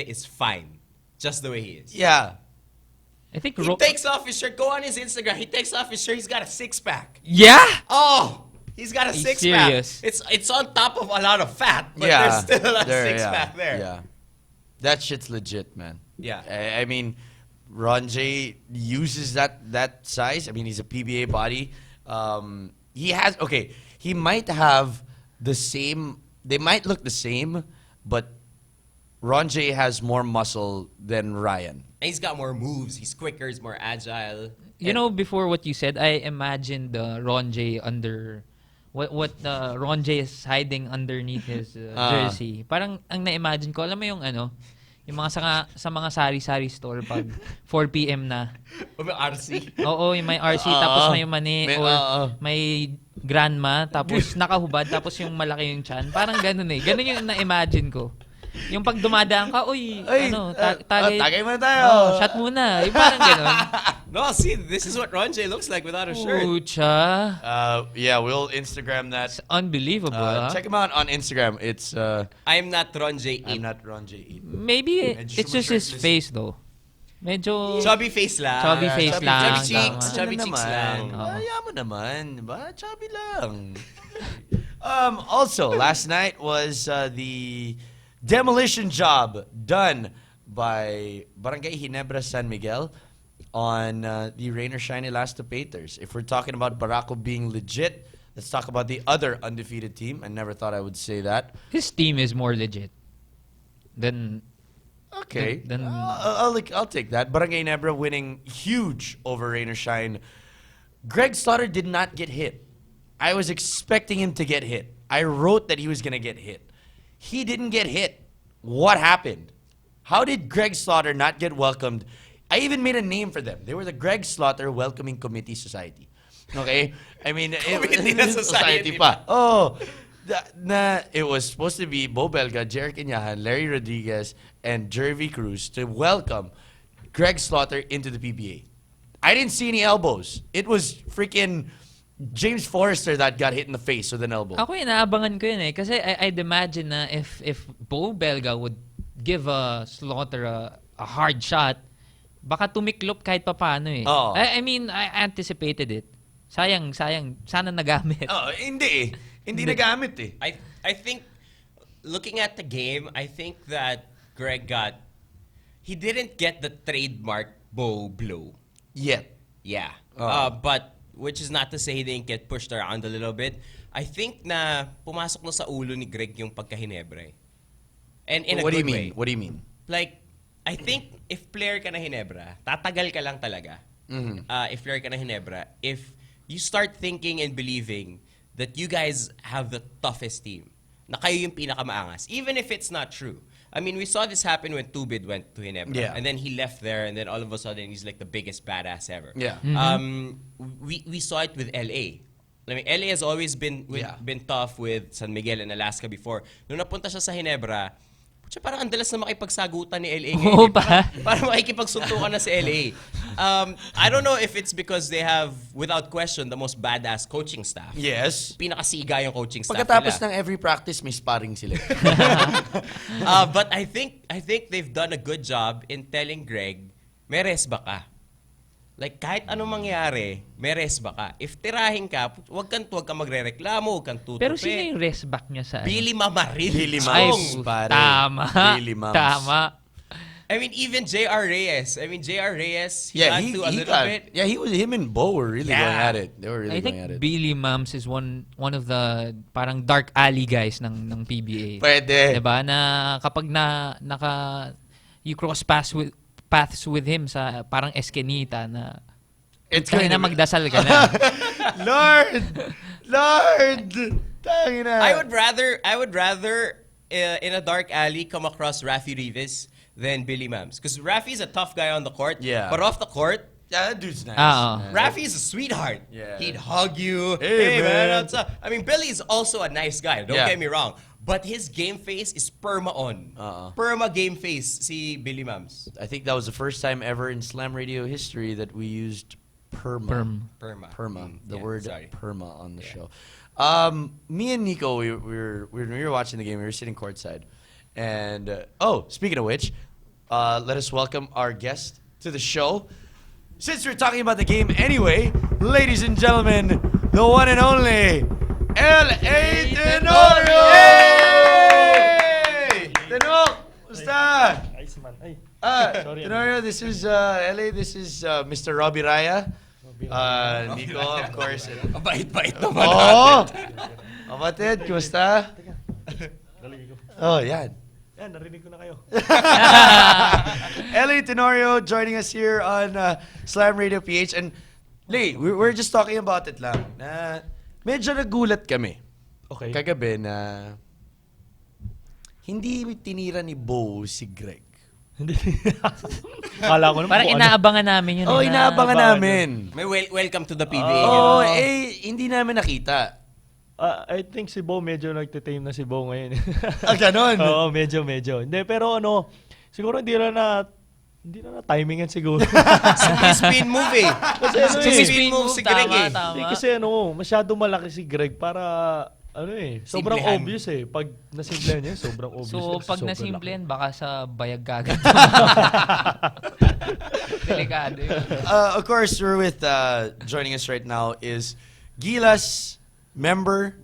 [SPEAKER 2] is fine, just the way he is.
[SPEAKER 3] Yeah.
[SPEAKER 4] I think
[SPEAKER 2] He takes off his shirt. Go on his Instagram. He takes off his shirt. He's got a six-pack.
[SPEAKER 4] Yeah?
[SPEAKER 2] Oh, he's got a
[SPEAKER 4] He's
[SPEAKER 2] six-pack.
[SPEAKER 4] serious.
[SPEAKER 2] It's on top of a lot of fat, but
[SPEAKER 3] Yeah.
[SPEAKER 2] there's still a
[SPEAKER 3] There,
[SPEAKER 2] six-pack there.
[SPEAKER 3] Yeah. That shit's legit, man.
[SPEAKER 2] Yeah.
[SPEAKER 3] I mean, Ron J uses that size. I mean, he's a PBA body. He might have the same, they might look the same, but Ron J has more muscle than Ryan.
[SPEAKER 2] And he's got more moves. He's quicker. He's more agile.
[SPEAKER 4] You know, before what you said, I imagined Ron J under what Ron J is hiding underneath his jersey. Parang ang na-imagine ko, alam mo yung yung mga sa mga sari-sari store pag 4 PM na.
[SPEAKER 2] May RC.
[SPEAKER 4] Oo, yung may RC tapos may mani or may grandma tapos nakahubad tapos yung malaki yung chan. Parang ganun eh. Ganun yung na-imagine ko. Yung pag dumadaan ka,
[SPEAKER 3] tagay muna tayo.
[SPEAKER 4] Shot muna. Yung parang ganun.
[SPEAKER 2] No, see, this is what Ron J looks like without a shirt.
[SPEAKER 4] Pucha.
[SPEAKER 3] Yeah, we'll Instagram that.
[SPEAKER 4] It's unbelievable.
[SPEAKER 3] Check him out on Instagram. It's
[SPEAKER 2] I'm not Ron J.
[SPEAKER 3] I'm not Ron J.
[SPEAKER 4] Maybe
[SPEAKER 3] Medyo
[SPEAKER 4] it's just his face though. Medyo
[SPEAKER 2] Chubby face lang.
[SPEAKER 4] Chubby face lang.
[SPEAKER 2] Chubby cheeks.
[SPEAKER 4] Tama.
[SPEAKER 2] Chubby cheeks lang.
[SPEAKER 3] Ayaw mo naman. Diba? Chubby lang. Also, last night was the demolition job done by Barangay Ginebra San Miguel on the Rain or Shine Elastopaters. If we're talking about Barako being legit, let's talk about the other undefeated team. I never thought I would say that.
[SPEAKER 4] His team is more legit than
[SPEAKER 3] Okay.
[SPEAKER 4] Then
[SPEAKER 3] I'll take that. Barangay Ginebra winning huge over Rain or Shine. Greg Slaughter did not get hit. I was expecting him to get hit. I wrote that he was going to get hit. He didn't get hit. What happened? How did Greg Slaughter not get welcomed? I even made a name for them. They were the Greg Slaughter Welcoming Committee Society. Okay? I mean,
[SPEAKER 2] Society
[SPEAKER 3] pa. Oh, it was supposed to be Bo Belga, Jeric Inyahan, Larry Rodriguez, and Jervy Cruz to welcome Greg Slaughter into the PBA. I didn't see any elbows. It was freaking James Forrester that got hit in the face with an elbow.
[SPEAKER 4] Ako inaabangan ko yun eh. Kasi I'd imagine na if Bo Belga would give Slaughter a hard shot, baka tumiklop kahit papaano eh.
[SPEAKER 3] Oo.
[SPEAKER 4] I mean, I anticipated it. Sayang. Sana nagamit.
[SPEAKER 3] Hindi eh. Hindi nagamit eh.
[SPEAKER 2] I think, looking at the game, I think that Greg he didn't get the trademark bow blow.
[SPEAKER 3] Yet.
[SPEAKER 2] Yeah. But, which is not to say he didn't get pushed around a little bit. I think na pumasok na sa ulo ni Greg yung pagka-Hinebra eh. And in a
[SPEAKER 3] What do
[SPEAKER 2] good
[SPEAKER 3] you
[SPEAKER 2] way.
[SPEAKER 3] mean? What do you mean?
[SPEAKER 2] Like, I think if player ka na Hinebra, tatagal ka lang talaga. If player ka na Hinebra, if you start thinking and believing that you guys have the toughest team, na kayo yung pinakamaangas, even if it's not true. I mean, we saw this happen when Tubid went to Hinebra.
[SPEAKER 3] Yeah.
[SPEAKER 2] And then he left there, and then all of a sudden, he's like the biggest badass ever.
[SPEAKER 3] Yeah.
[SPEAKER 2] We saw it with LA. I mean, LA has always been tough with San Miguel and Alaska before. Nung napunta siya sa Hinebra, parang ang dalas na makipagsagutan ni LA ngayon.
[SPEAKER 4] Oo ba?
[SPEAKER 2] Parang makikipagsuntukan na sa LA. I don't know if it's because they have, without question, the most badass coaching staff.
[SPEAKER 3] Yes.
[SPEAKER 2] Pinakasiga yung coaching staff
[SPEAKER 3] Pagkatapos
[SPEAKER 2] nila.
[SPEAKER 3] ng every practice, may sparring sila.
[SPEAKER 2] But I think they've done a good job in telling Greg, may resba ka. Like, kahit anong mangyari, may resba ka. If tirahin ka, wag kang magre-reklamo, wag kang tutupi.
[SPEAKER 4] Pero sino yung rest back niya sa
[SPEAKER 2] Billy Mamaril.
[SPEAKER 3] Billy
[SPEAKER 4] Ay,
[SPEAKER 3] Mams, pare.
[SPEAKER 4] tama.
[SPEAKER 3] Billy Mams.
[SPEAKER 4] Tama.
[SPEAKER 2] I mean, even J.R. Reyes. He had to a little bit.
[SPEAKER 3] Yeah, him and Bo were really
[SPEAKER 2] Yeah.
[SPEAKER 3] going at it. They were really
[SPEAKER 4] I
[SPEAKER 3] going at
[SPEAKER 4] think
[SPEAKER 3] it.
[SPEAKER 4] Billy Mams is one of the parang dark alley guys ng PBA.
[SPEAKER 3] Pwede.
[SPEAKER 4] Diba? Na kapag you cross paths with him sa parang Eskenita na
[SPEAKER 3] It's
[SPEAKER 4] kaya
[SPEAKER 3] going
[SPEAKER 4] na
[SPEAKER 3] to be-
[SPEAKER 4] magdasal ka na.
[SPEAKER 3] Lord! Tangina.
[SPEAKER 2] I would rather in a dark alley come across Rafi Rivas than Billy Mams. Because Rafi's a tough guy on the court.
[SPEAKER 3] Yeah.
[SPEAKER 2] But off the court,
[SPEAKER 3] Yeah, that dude's nice.
[SPEAKER 2] Rafi's a sweetheart.
[SPEAKER 3] Yeah.
[SPEAKER 2] He'd hug you.
[SPEAKER 3] Hey, man.
[SPEAKER 2] what's up? I mean, Billy's also a nice guy. Don't
[SPEAKER 3] Yeah.
[SPEAKER 2] get me wrong. But his game face is perma on. Perma game face, si Billy Mams.
[SPEAKER 3] I think that was the first time ever in Slam Radio history that we used perma.
[SPEAKER 2] Perma.
[SPEAKER 3] The
[SPEAKER 2] Yeah,
[SPEAKER 3] word
[SPEAKER 2] sorry.
[SPEAKER 3] perma on the show. Me and Nico, we were watching the game. We were sitting courtside, and speaking of which, let us welcome our guest to the show. Since we're talking about the game anyway, ladies and gentlemen, the one and only LA Tenorio. Hey! Tenok, musta?
[SPEAKER 5] Ayos man. Ay, sorry.
[SPEAKER 3] Tenorio, this is LA. This is Mr. Robbie Raya. Nico, of course.
[SPEAKER 2] Bait-bait naman
[SPEAKER 3] Oh!
[SPEAKER 2] natin.
[SPEAKER 3] Kapatid, kumusta?
[SPEAKER 5] Lalagay ko.
[SPEAKER 3] Oh, yan.
[SPEAKER 5] Yan, narinig ko na kayo.
[SPEAKER 3] LA Tenorio joining us here on Slam Radio PH. And, Lay, we're just talking about it lang. Na medyo nagulat kami.
[SPEAKER 5] Okay.
[SPEAKER 3] Kagabi na hindi tinira ni Bo si Greg.
[SPEAKER 5] Hindi. Kala ko naman
[SPEAKER 4] Parang
[SPEAKER 5] kung ano.
[SPEAKER 4] inaabangan namin yun.
[SPEAKER 3] Oh,
[SPEAKER 4] na-
[SPEAKER 3] inaabangan namin.
[SPEAKER 2] May welcome to the PBA.
[SPEAKER 3] Oh,
[SPEAKER 2] ganun.
[SPEAKER 3] hindi namin nakita.
[SPEAKER 5] I think si Bo medyo nagtitame na si Bo ngayon.
[SPEAKER 3] Ganon.
[SPEAKER 5] Oo, medyo. Hindi, pero siguro hindi na timingan siguro.
[SPEAKER 2] Spin move eh.
[SPEAKER 5] Kasi
[SPEAKER 2] Spin move si Greg eh.
[SPEAKER 5] Hindi, kasi masyado malaki si Greg para sobrang
[SPEAKER 2] Simplihan.
[SPEAKER 5] obvious eh. Pag nasimple niya, sobrang obvious.
[SPEAKER 4] So,
[SPEAKER 5] Kasi
[SPEAKER 4] pag
[SPEAKER 5] sobrang
[SPEAKER 4] nasimplehan,
[SPEAKER 5] laki.
[SPEAKER 4] baka sa bayag kagad. Delikado yun.
[SPEAKER 3] Of course, we're with joining us right now is Gilas member,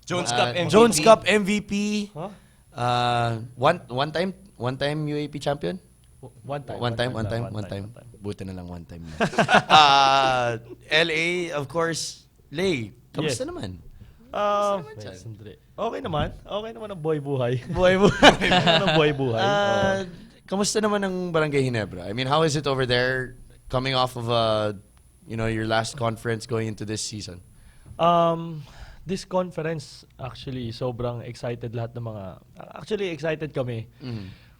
[SPEAKER 2] Jones Cup MVP.
[SPEAKER 3] Jones Cup MVP,
[SPEAKER 5] Huh?
[SPEAKER 3] one time UAP champion.
[SPEAKER 5] One time.
[SPEAKER 3] One time. Buti na lang one time. LA, of course. Lay, kamusta
[SPEAKER 5] Yes.
[SPEAKER 3] naman?
[SPEAKER 5] Sandali. Okay naman ang buhay buhay.
[SPEAKER 3] Buhay mo.
[SPEAKER 5] Ang buhay buhay.
[SPEAKER 3] Kamusta naman ang Barangay Ginebra? I mean, how is it over there coming off of your last conference going into this season?
[SPEAKER 5] This conference, actually, sobrang excited lahat ng mga... Actually, excited kami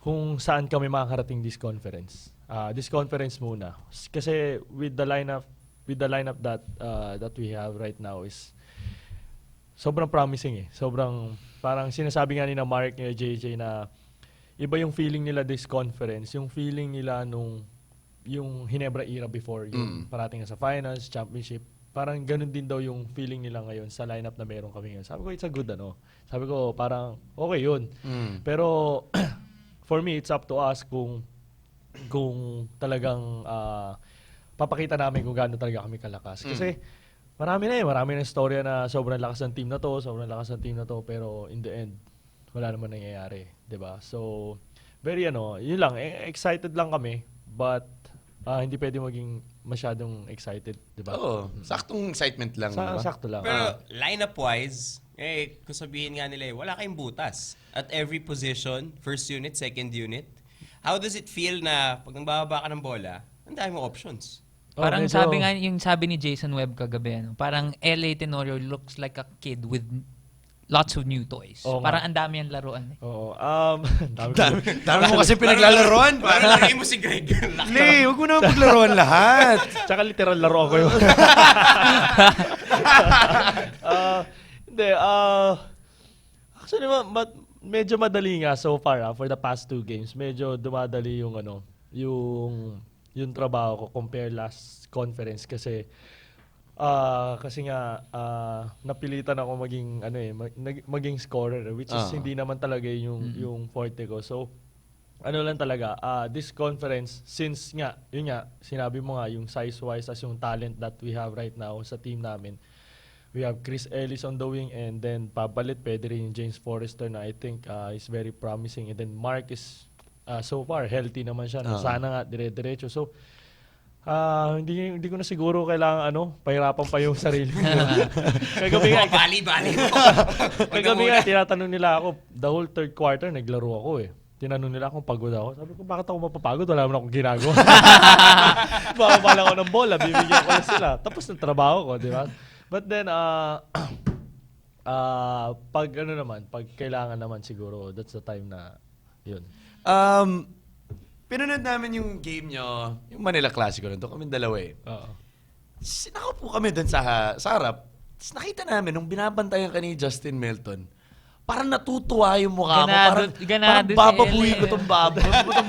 [SPEAKER 5] kung saan kami makakarating this conference. This conference muna. Kasi with the lineup that we have right now is sobrang promising eh. Sobrang, parang sinasabi nga ni na Mark, ni JJ na iba yung feeling nila this conference. Yung feeling nila yung Ginebra era before, yung parating sa finals, championship. Parang ganun din daw yung feeling nila ngayon sa lineup na meron kami ngayon. Sabi ko, it's a good Sabi ko, parang okay yun. Pero for me, it's up to us kung talagang papakita namin kung gaano talaga kami kalakas. Kasi marami na istorya na sobrang lakas ng team na to, pero in the end, wala naman nangyayari. 'Di ba? So, very yun lang, excited lang kami, but hindi pwede maging masyadong excited, 'di ba?
[SPEAKER 3] Oh, saktong excitement lang. diba?
[SPEAKER 5] Sakto lang.
[SPEAKER 2] Pero lineup-wise, Eh, kung sabihin nga nila wala kayong butas. At every position, first unit, second unit. How does it feel na pag nangbababa ka ng bola, ang dami mong options?
[SPEAKER 4] Parang
[SPEAKER 5] medyo-
[SPEAKER 4] sabi ni Jason Webb kagabi, parang LA Tenorio looks like a kid with lots of new toys.
[SPEAKER 5] Oo nga.
[SPEAKER 4] Parang ang dami ang laruan.
[SPEAKER 5] Oo.
[SPEAKER 3] Dami mo kasi pinaglalaroan.
[SPEAKER 2] Parang lagay mo si Greg.
[SPEAKER 3] Hindi, huwag mo naman paglaruan lahat.
[SPEAKER 5] Tsaka literal laro ko yun. Hindi, actually, medyo madali nga so far for the past 2 games. Medyo dumadali yung yung trabaho ko compare last conference kasi nga napilitan ako maging scorer which is hindi naman talaga yung forte ko. So lang talaga this conference since yun nga sinabi mo nga yung size wise as yung talent that we have right now sa team namin. We have Chris Ellis on the wing and then papalit pwede rin yung James Forrester na I think is very promising, and then Mark is so far healthy naman siya. Sana nga dire-diretso. So hindi ko na siguro kailangan pahirapan pa yung sarili ko. Kagabi nga,
[SPEAKER 2] Bali-bali mo.
[SPEAKER 5] kagabi nga tinatanong nila ako, the whole third quarter naglaro ako eh. Tinanong nila kung pagod ako. Sabi ko, bakit ako mapapagod? Wala naman akong ginagawa. Babala ko ng bola, bibigyan ko lang sila. Tapos ng trabaho ko, di ba? But then, pag pag kailangan naman siguro, that's the time na yun.
[SPEAKER 3] Pinanood namin yung game nyo, yung Manila Classico nito, kami dalawa eh.
[SPEAKER 5] Oo.
[SPEAKER 3] Nakaupo kami dun sa harap. Tapos nakita namin, nung binabantayan ka ni Justin Melton, parang natutuwa yung mukha mo. Parang bababuhin ko tong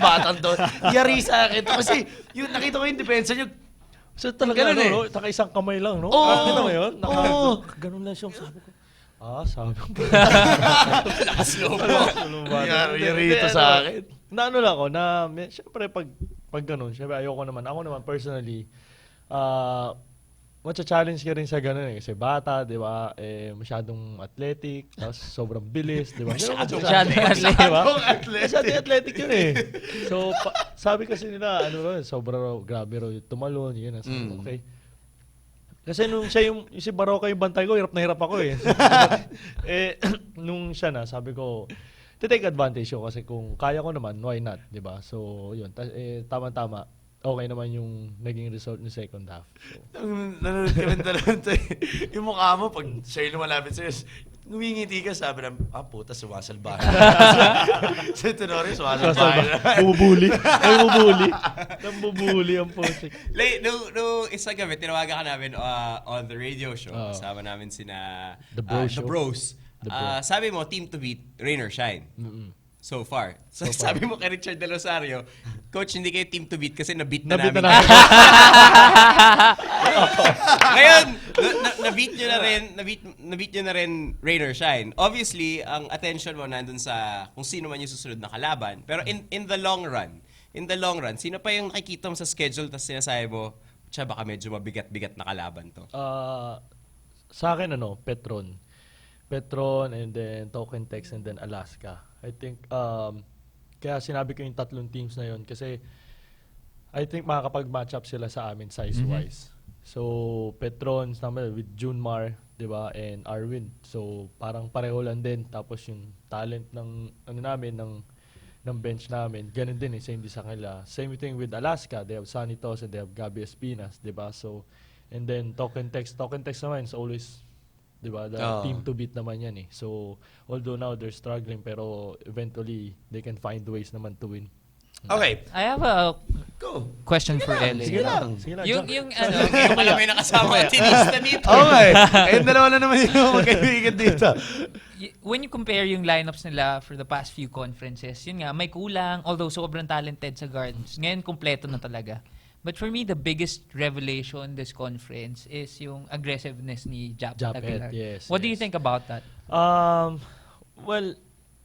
[SPEAKER 3] batang to. Yari sa akin. Kasi yung nakita ko yung depensa nyo,
[SPEAKER 5] So talaga,
[SPEAKER 3] ganun
[SPEAKER 5] taka isang kamay lang, no?
[SPEAKER 3] Oo.
[SPEAKER 5] Nakita mo yun?
[SPEAKER 3] Oo.
[SPEAKER 5] Ganun lang siya. Sabi ko, sabi ko.
[SPEAKER 2] Slow mo.
[SPEAKER 3] Yari ito sa akin.
[SPEAKER 5] Naano lang ako, syempre pag ganun, syempre ayoko naman. Ako naman personally, matcha-challenge ka rin sa ganun eh. Kasi bata, di ba? Masyadong athletic, tapos sobrang bilis, di ba?
[SPEAKER 4] Masyadong
[SPEAKER 5] Masyadong athletic yun eh. So, sabi kasi nila, sobrang grabe raw, tumalon, yun. Sabi, okay. Kasi nung siya yung si Baroka yung bantay ko, hirap na hirap ako eh. Nung siya na, sabi ko, take advantage ko kasi kung kaya ko naman, why not, di ba? So, yun. Tama-tama. Okay naman yung naging result ng second half. So.
[SPEAKER 3] Nanonood ka rin talaga. Yung mukha mo, pag siya yung lumalapit sa'yo, ngumingiti ka, sabi na, puta, sumasalbahan. Sa Tenorio, sumasalbahan.
[SPEAKER 5] Bumubuli. Nambubuli ang putik.
[SPEAKER 2] No, isa gabi, tinawagan ka namin on the radio show. Kasama namin sina
[SPEAKER 5] The Bros
[SPEAKER 2] The
[SPEAKER 5] Show.
[SPEAKER 2] Bros.
[SPEAKER 5] The Bros.
[SPEAKER 2] Sabi mo, team to beat, rain or shine. So far. So sabi mo kay Richard De Rosario, Coach, hindi kayo team to beat kasi na-beat na
[SPEAKER 5] Nabit
[SPEAKER 2] namin.
[SPEAKER 5] na namin.
[SPEAKER 2] Ngayon, na-beat nyo na rin rain or shine. Obviously, ang attention mo nandun sa kung sino man yung susunod na kalaban. Pero in the long run, sino pa yung nakikita mo sa schedule tapos sinasabi mo, baka medyo mabigat-bigat na kalaban to?
[SPEAKER 5] Sa akin, Petron, and then Token Tex, and then Alaska. I think, kaya sinabi ko yung tatlong teams na yun kasi I think makakapag-match up sila sa amin size-wise. So, Petron with Junmar, di ba, and Arwin. So, parang pareho lang din. Tapos yung talent ng ng bench namin, ganun din same din sa kanila. Same thing with Alaska. They have Sonny Tos and they have Gabby Espinas, di ba? So, and then Token Tex naman is always, di ba, the team to beat naman yan eh. So, although now they're struggling, pero eventually they can find ways naman to win.
[SPEAKER 3] Okay.
[SPEAKER 4] I have a question for LA.
[SPEAKER 5] Sige lang.
[SPEAKER 4] Yung
[SPEAKER 2] Hindi ko alam may nakasama ang tinista dito.
[SPEAKER 3] Okay. Ayun, dalawa na naman yung magkaibigan dito.
[SPEAKER 4] when you compare yung lineups nila for the past few conferences, yun nga, may kulang, although sobrang talented sa guards. Ngayon, kompleto na talaga. But for me, the biggest revelation this conference is yung aggressiveness ni Japet Aguilar.
[SPEAKER 5] Yes,
[SPEAKER 4] What do you think about that?
[SPEAKER 5] Well,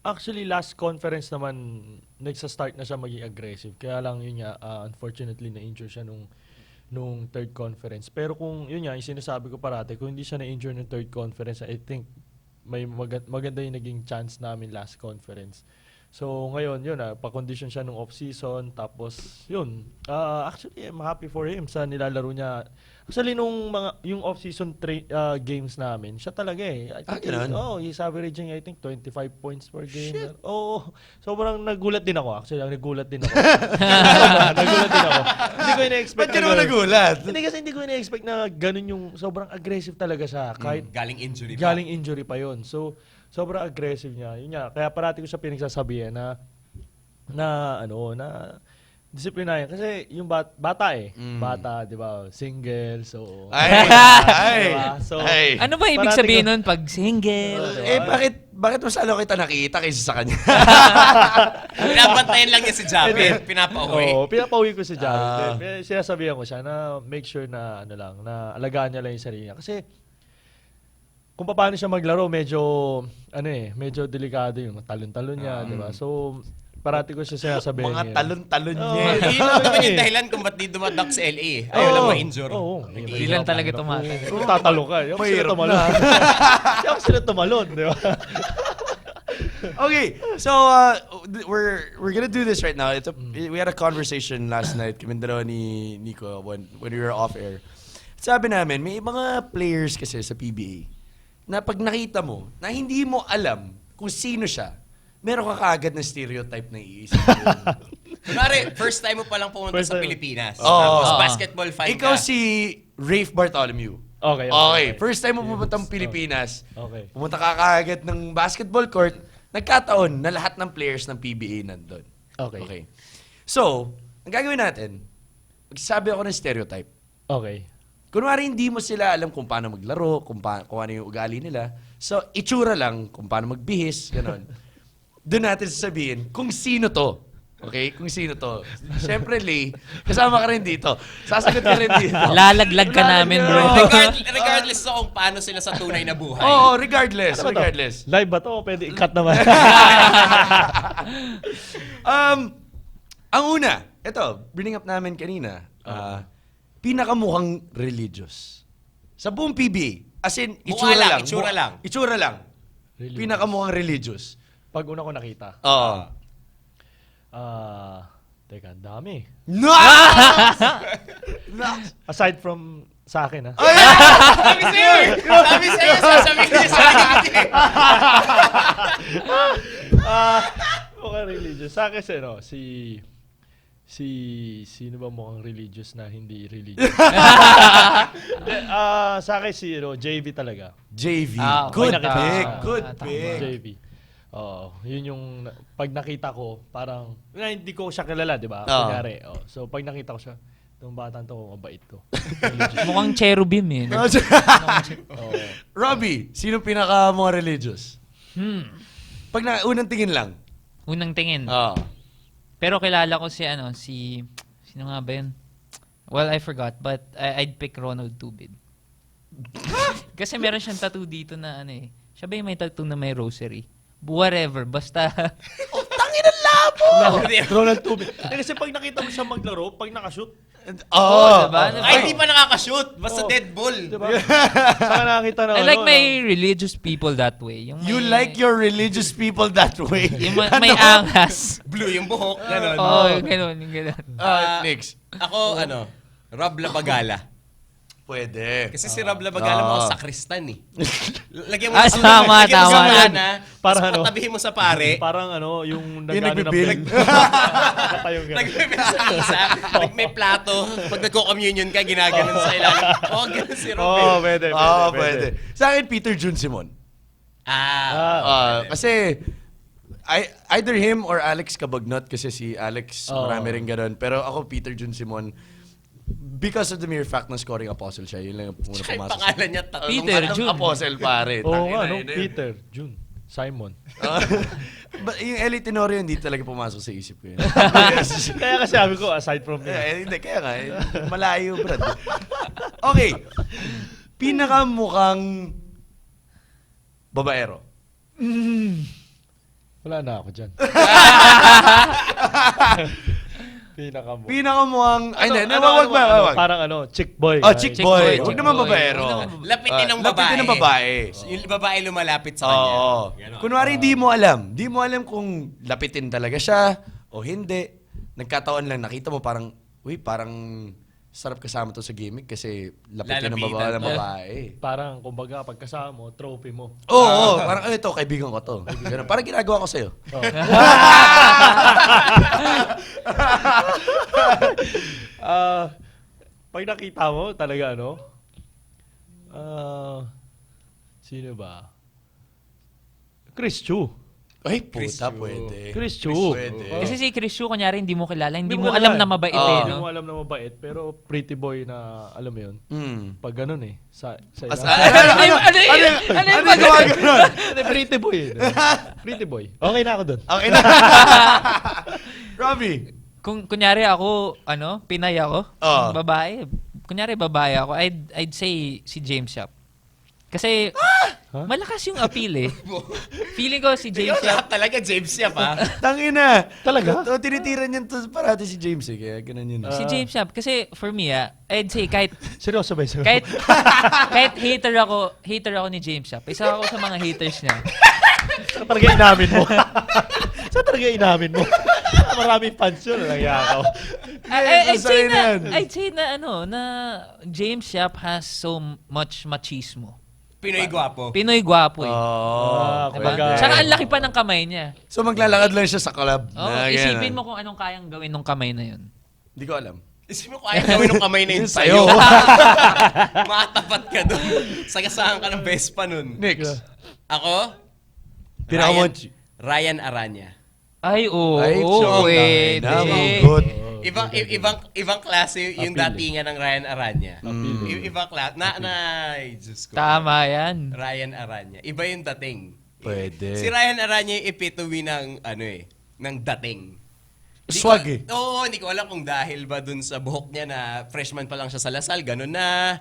[SPEAKER 5] actually, last conference naman, nagsa-start na siya maging aggressive. Kaya lang yun nga, unfortunately, na-injure siya nung third conference. Pero kung yun nga, yung sinasabi ko parate, kung hindi siya na-injure nung third conference, I think may maganda yung naging chance namin last conference. So ngayon, yun pa-condition siya nung off-season. Tapos, yun, actually, I'm happy for him sa nilalaro niya Actually, yung off-season games namin, siya talaga eh. I think he's averaging, I think, 25 points per game. Oo. Sobrang nagulat din ako. Actually, nagulat din ako. Nagulat din ako. Hindi ko ina-expect.
[SPEAKER 3] Ba't ka naman nagulat?
[SPEAKER 5] Hindi kasi hindi ko ina-expect na ganun yung sobrang aggressive talaga siya. Kahit galing injury pa yun. So, sobrang aggressive niya. Yun nga. Kaya parati ko siya pinagsasabihan na disiplinahin. Kasi yung bata eh. Bata, di ba? Single, so...
[SPEAKER 3] Ay!
[SPEAKER 5] So,
[SPEAKER 4] Ano ba ibig sabihin nun pag single?
[SPEAKER 3] Bakit mas kita nakita kaysa sa kanya?
[SPEAKER 2] Pinabantayan lang niya si Javi. Pinapauwi.
[SPEAKER 5] Oo, pinapauwi ko si Jared. Sinasabihan ko siya na make sure na na alagaan niya lang yung sarili niya. Kasi kung paano siya maglaro, medyo delikado yung talon-talon niya, di ba? So, parati ko siya sinasabihin.
[SPEAKER 3] Mga talon-talon niya.
[SPEAKER 2] Yun naman yung dahilan kung ba't di dumadak sa LA. Ayaw lang ma-injure.
[SPEAKER 4] Hindi lang talaga tumatal.
[SPEAKER 5] Tatalo ka. Yung sila tumalon. Yung sila tumalon, di ba?
[SPEAKER 3] Okay, so we're gonna do this right now. We had a conversation last night, kami dalawa ni Nico, when we were off air. Sabi namin, may mga players kasi sa PBA na pag nakita mo, na hindi mo alam kung sino siya, meron ka kaagad na stereotype na iisip mo.
[SPEAKER 2] Kunwari, first time mo palang pumunta sa Pilipinas.
[SPEAKER 3] Oo.
[SPEAKER 2] Tapos basketball fan ka.
[SPEAKER 3] Ikaw si Rafe Bartholomew.
[SPEAKER 5] Okay.
[SPEAKER 3] First time mo pumunta ng Pilipinas,
[SPEAKER 5] Okay.
[SPEAKER 3] pumunta ka kaagad ng basketball court, nagkataon na lahat ng players ng PBA nandun.
[SPEAKER 5] Okay.
[SPEAKER 3] So, ang gagawin natin, magsasabi ako ng stereotype.
[SPEAKER 5] Okay.
[SPEAKER 3] Kunwari, hindi mo sila alam kung paano maglaro, kung ano yung ugali nila. So, itsura lang kung paano magbihis, gano'n. Doon natin sasabihin kung sino to. Okay? Kung sino to. Siyempre, Lay, kasama ka rin dito. Sasagot ka rin dito.
[SPEAKER 4] Lalaglag ka namin, bro.
[SPEAKER 2] Regardless sa kung paano sila sa tunay na buhay.
[SPEAKER 3] Oo, regardless. Regardless.
[SPEAKER 5] Live ba to? Pwede i-cut naman.
[SPEAKER 3] Ang una, ito, bring up namin kanina, pinakamukhang religious. Sa buong PBA. As in, itsura lang. Itsura lang. Pinakamukhang religious.
[SPEAKER 5] Pag una ko nakita.
[SPEAKER 3] Oo.
[SPEAKER 5] Teka, dami.
[SPEAKER 3] No!
[SPEAKER 5] Aside from sa akin, ha?
[SPEAKER 2] Sabi sa'yo, sasabihin niya sa akin.
[SPEAKER 5] Mukhang religious. Sa akin, sino ba mukhang religious na hindi religious? Sa akin, JV talaga.
[SPEAKER 3] JV.
[SPEAKER 5] Good
[SPEAKER 3] Good pick. Good
[SPEAKER 4] Tama.
[SPEAKER 3] pick.
[SPEAKER 5] JV. Yun yung, pag nakita ko, parang, hindi ko siya kilala, di ba? Kunyari. So, pag nakita ko siya, itong batang to, mabait to.
[SPEAKER 4] Mukhang cherubim eh.
[SPEAKER 3] Robbie, sino pinaka mga religious? Pag unang tingin lang.
[SPEAKER 4] Unang tingin.
[SPEAKER 3] Oo.
[SPEAKER 4] Pero kilala ko sino nga ba yun? Well, I forgot, but I'd pick Ronald Tubid. Kasi meron siyang tattoo dito na siya ba yung may tattoo na may rosary? Whatever, basta...
[SPEAKER 3] Tangin ang labo!
[SPEAKER 5] Ronald Tubid. Kasi pag nakita mo siya maglaro, pag nakashoot,
[SPEAKER 4] diba?
[SPEAKER 2] Ay, hindi pa nakakashoot. Basta dead ball.
[SPEAKER 5] diba? Saka nakakita na
[SPEAKER 4] I like my religious people that way. Yung
[SPEAKER 3] You like your religious people that way?
[SPEAKER 4] Yung may angas.
[SPEAKER 2] Blue yung buhok. Ganon.
[SPEAKER 4] Yung ganun.
[SPEAKER 3] Next.
[SPEAKER 2] Ako, Rob Labagala.
[SPEAKER 3] Pwede.
[SPEAKER 2] Kasi si Rob Labagala mo sakristan eh. Lagyan mo
[SPEAKER 4] Tama.
[SPEAKER 2] Para patabihin mo sa pare.
[SPEAKER 5] parang yung
[SPEAKER 3] nagbibilig.
[SPEAKER 2] Nagbibilig sa isa. May plato. Pag nagko-communion ka, ginaganon sa ilalim. Ganun si Rob.
[SPEAKER 3] Pwede. Sa akin, Peter Jun Simon. Kasi, either him or Alex Cabagnot, kasi si Alex, marami rin ganun. Pero ako, Peter Jun Simon, because of the mere fact na scoring apostle siya, yun lang yung muna
[SPEAKER 2] Tsaka yung
[SPEAKER 3] pumasok.
[SPEAKER 2] pangalan niya,
[SPEAKER 4] Peter Jun.
[SPEAKER 3] Apostle, pare.
[SPEAKER 5] Peter, Jun, Simon.
[SPEAKER 3] But yung LA Tenorio, hindi talaga pumasok sa isip ko yun.
[SPEAKER 5] Kaya kasi sabi ko, aside from
[SPEAKER 3] Hindi, kaya nga. Malayo, brad. Okay. Pinakamukhang babaero.
[SPEAKER 5] wala na ako dyan.
[SPEAKER 3] Pinakamukhang... wag.
[SPEAKER 5] Parang chick boy.
[SPEAKER 3] Chick boy. Huwag naman babaero.
[SPEAKER 2] Lapitin ng babae.
[SPEAKER 3] Lapitin ng babae.
[SPEAKER 2] Yung babae lumalapit sa kanya.
[SPEAKER 3] Oo. Kunwari, di mo alam. Di mo alam kung lapitin talaga siya o hindi. Nagkataon lang, nakita mo parang, parang sarap kasama to sa gimmick kasi lapitin ng
[SPEAKER 2] Lalapitan.
[SPEAKER 3] babae.
[SPEAKER 5] Parang, kumbaga, pagkasama mo, trophy mo.
[SPEAKER 3] Oo, parang ito, kaibigan ko to. Ganun. Parang ginagawa ko sa'yo.
[SPEAKER 5] Oh. Pag nakita mo, talaga sino ba? Chris Chu.
[SPEAKER 3] Ay,
[SPEAKER 2] Chris
[SPEAKER 3] puta,
[SPEAKER 2] Chu.
[SPEAKER 3] pwede.
[SPEAKER 5] Chris Chu.
[SPEAKER 3] Pwede.
[SPEAKER 4] Kasi si Chris Yu, kunyari, hindi mo kilala, hindi
[SPEAKER 5] Hindi
[SPEAKER 4] mo
[SPEAKER 5] mo
[SPEAKER 4] alam
[SPEAKER 5] kilala.
[SPEAKER 4] na mabait
[SPEAKER 3] Oo.
[SPEAKER 5] Hindi
[SPEAKER 4] no?
[SPEAKER 5] mo alam na mabait, pero pretty boy na, alam mo yun, pag ganun sa
[SPEAKER 3] Ano yung magawa ganun?
[SPEAKER 5] pretty boy. Pretty boy. Okay na ako dun.
[SPEAKER 3] Okay na. Robbie.
[SPEAKER 4] Kung kunyari ako, Pinay ako,
[SPEAKER 3] Oo.
[SPEAKER 4] babae. Kunyari babae ako, I'd say si James Yap. Kasi malakas yung appeal eh. Feeling ko si James
[SPEAKER 2] Ikaw
[SPEAKER 4] Yap.
[SPEAKER 2] lahat talaga, James Yap, ha?
[SPEAKER 3] Tangina.
[SPEAKER 5] Talaga?
[SPEAKER 3] Tinitira niyan to parati si James eh. Kaya ganun yun.
[SPEAKER 4] Si James Yap. Kasi for me, I'd say kahit
[SPEAKER 5] Seryoso ba? Seryoso?
[SPEAKER 4] kahit hater ako ni James Yap. Isa ako sa mga haters niya.
[SPEAKER 5] Saan talaga inamin mo? Saan talaga inamin mo? Maraming fans yun. Nagyakaw.
[SPEAKER 4] I'd say na na James Yap has so much machismo.
[SPEAKER 2] Pinoy gwapo.
[SPEAKER 4] Pinoy gwapo eh. Diba?
[SPEAKER 5] kumbaga-
[SPEAKER 4] Tsaka ang laki pa ng kamay niya.
[SPEAKER 3] So maglalakad lang siya sa club.
[SPEAKER 4] Oh, isipin mo kung anong kayang gawin ng kamay na yun.
[SPEAKER 3] Hindi ko alam.
[SPEAKER 2] Isipin mo kaya gawin ng kamay na yun sa'yo. Matapat ka doon. Sagasahan ka ng Vespa nun.
[SPEAKER 3] Next.
[SPEAKER 2] Ako?
[SPEAKER 3] Pinakamonchi.
[SPEAKER 2] Ryan Aranya.
[SPEAKER 4] Ay, oo.
[SPEAKER 3] Ay,
[SPEAKER 4] Pwede.
[SPEAKER 3] good.
[SPEAKER 2] Ibang klase yung
[SPEAKER 5] Appeal.
[SPEAKER 2] datingan ng Ryan Aranya. Ibang klase. Diyos ko.
[SPEAKER 4] Tama yan.
[SPEAKER 2] Ryan Aranya. Iba yung dating.
[SPEAKER 3] Pwede.
[SPEAKER 2] Si Ryan Aranya yung epitome ng ng dating.
[SPEAKER 3] Swag eh.
[SPEAKER 2] Oo, hindi ko alam kung dahil ba dun sa buhok niya na freshman pa lang siya sa Lasal, ganun na.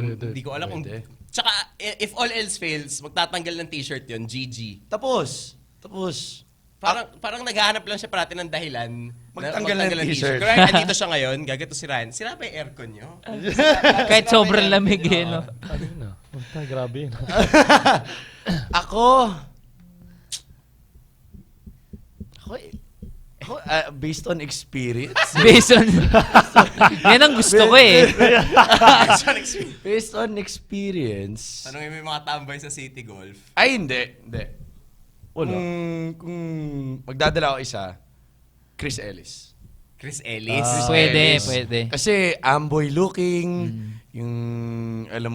[SPEAKER 2] Hindi ko alam kung...
[SPEAKER 3] Pwede.
[SPEAKER 2] Tsaka, if all else fails, magtatanggal ng t-shirt yon GG.
[SPEAKER 3] Tapos.
[SPEAKER 2] Parang naghahanap lang siya parati ng dahilan.
[SPEAKER 3] Magtanggal ng t-shirt.
[SPEAKER 2] Kaya andito siya ngayon, gagato si Ryan. Sira pa yung aircon niyo?
[SPEAKER 4] Kahit sobrang lamig eh, no?
[SPEAKER 5] Ano yun ah? Grabe yun.
[SPEAKER 3] Ako, based on experience.
[SPEAKER 4] Based on... yan ang gusto ko eh.
[SPEAKER 3] Based on experience.
[SPEAKER 2] Tanungin mo yung mga tambay sa City Golf.
[SPEAKER 3] Ay, hindi.
[SPEAKER 5] Wala.
[SPEAKER 3] Kung magdadala ako isa, Chris Ellis.
[SPEAKER 2] Chris Ellis.
[SPEAKER 4] Pwede.
[SPEAKER 3] Kasi amboy looking, yung alam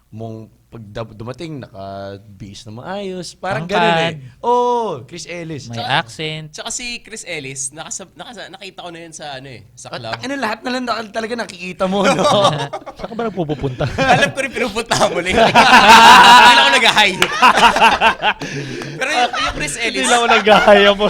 [SPEAKER 3] mong pag dumating, naka-base na maayos. Parang
[SPEAKER 4] Tangkad.
[SPEAKER 3] ganun eh. Oh, Chris Ellis.
[SPEAKER 4] May accent.
[SPEAKER 2] Tsaka si Chris Ellis, nakita ko na yun sa sa club.
[SPEAKER 3] Lahat na lang talaga nakikita mo, no?
[SPEAKER 5] Saan ka ba nagpupunta?
[SPEAKER 2] Alam ko rin pinupunta mo lang. Hindi lang ako nag-high. Pero yung Chris Ellis,
[SPEAKER 5] Hindi lang ako nagahaya mo.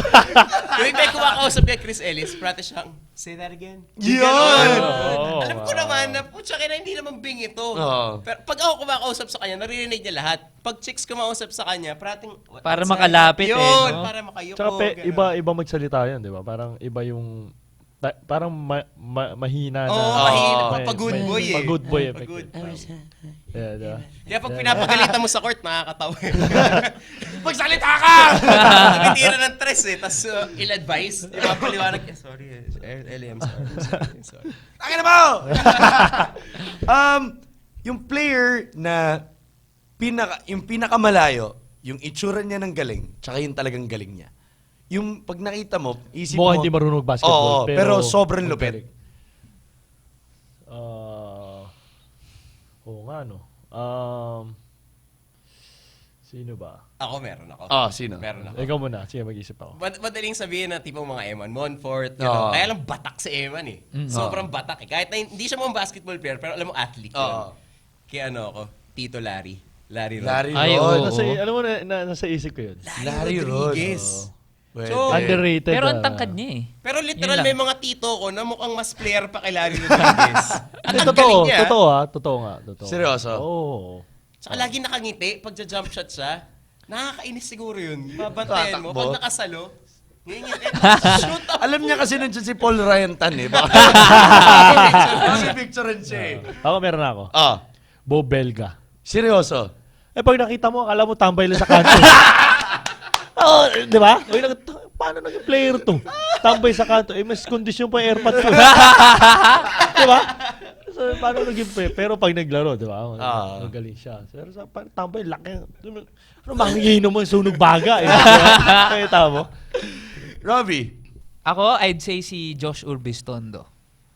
[SPEAKER 2] yung may kumakausap kay Chris Ellis, practice siyang, say that again.
[SPEAKER 3] Yun!
[SPEAKER 5] Oo.
[SPEAKER 2] Alam ko naman na, putya na hindi naman bing ito.
[SPEAKER 3] Oo.
[SPEAKER 2] Pero pag ako kumakausap sa kanya, naririnig niya lahat. Pag chicks kumausap sa kanya, prating...
[SPEAKER 4] Para makalapit eh,
[SPEAKER 2] yun,
[SPEAKER 4] no?
[SPEAKER 2] para makayuko.
[SPEAKER 5] Tsaka
[SPEAKER 2] ganun.
[SPEAKER 5] iba magsalita yan, di ba? Parang iba yung... Parang mahina na...
[SPEAKER 2] Oo, mahina.
[SPEAKER 5] may-
[SPEAKER 2] Pag-good
[SPEAKER 5] may-
[SPEAKER 2] boy eh.
[SPEAKER 5] Pag-good boy eh.
[SPEAKER 2] Pag-good.
[SPEAKER 5] Yeah, di ba?
[SPEAKER 2] Kaya pag pinapagalitan mo sa court, nakakatawa. Magsalita ka! Tumitira ng tres eh, tapos il-advise. Ipapaliwanag niya, sorry, Ellie, I'm sorry.
[SPEAKER 3] Akin na mo! Yung player na yung pinakamalayo, yung itsura niya ng galing, tsaka yung talagang galing niya. Yung pag nakita mo, isip mo...
[SPEAKER 5] Mukhang hindi marunong basketball.
[SPEAKER 3] Oo, pero sobrang lupit.
[SPEAKER 5] magaling. Oo nga, no. Sino ba?
[SPEAKER 2] Ako meron ako.
[SPEAKER 3] Sino?
[SPEAKER 2] Meron ako.
[SPEAKER 5] Ikaw muna. Sige, mag-isip ako.
[SPEAKER 2] Madaling sabihin na tipong mga Eman, Monfort,
[SPEAKER 3] Oo.
[SPEAKER 2] kaya lang batak si Eman eh. Sobrang batak eh. Kahit na hindi siya mga basketball player, pero alam mo, athlete yun.
[SPEAKER 3] Oo.
[SPEAKER 2] Kaya ako, Tito Larry. Larry Rod.
[SPEAKER 3] Larry
[SPEAKER 4] Ay,
[SPEAKER 3] Rod.
[SPEAKER 4] oo.
[SPEAKER 5] Alam mo, nasa isip ko yun.
[SPEAKER 3] Larry Rod.
[SPEAKER 2] Rodriguez.
[SPEAKER 3] Pwede.
[SPEAKER 2] So,
[SPEAKER 5] Underrated.
[SPEAKER 4] Pero ang tangkad niya eh.
[SPEAKER 2] Pero
[SPEAKER 4] Yun
[SPEAKER 2] literal
[SPEAKER 4] lang.
[SPEAKER 2] may mga tito ko na mukhang mas player pa kay Larry Rodriguez. At ang
[SPEAKER 5] Totoo,
[SPEAKER 2] galing niya.
[SPEAKER 5] totoo nga.
[SPEAKER 3] Seryoso?
[SPEAKER 5] Oo.
[SPEAKER 2] Tsaka lagi nakangiti pag jump shot siya. Nakakainis siguro yun. Babantayan mo.
[SPEAKER 3] Tatakbo.
[SPEAKER 2] Pag nakasalo, shoot up.
[SPEAKER 3] Alam niya kasi nandiyan si Paul Ryan Tan eh. Baka kasi picturean siya eh.
[SPEAKER 5] Ako meron ako. Bo Belga.
[SPEAKER 3] Seryoso?
[SPEAKER 5] Pag nakita mo, akala mo tambay lang sa kanto. Oo, di ba? paano naging player to? Tambay sa kanto, mas kondisyon pa yung airpods ko. Diba? So, paano naging player? Pero pag naglaro, diba? Magaling siya. Pero sa tambay, laki. Ano, manginginom mo yung sunog baga. Kaya tamo.
[SPEAKER 3] Robbie.
[SPEAKER 4] Ako, I'd say si Josh Urbistondo.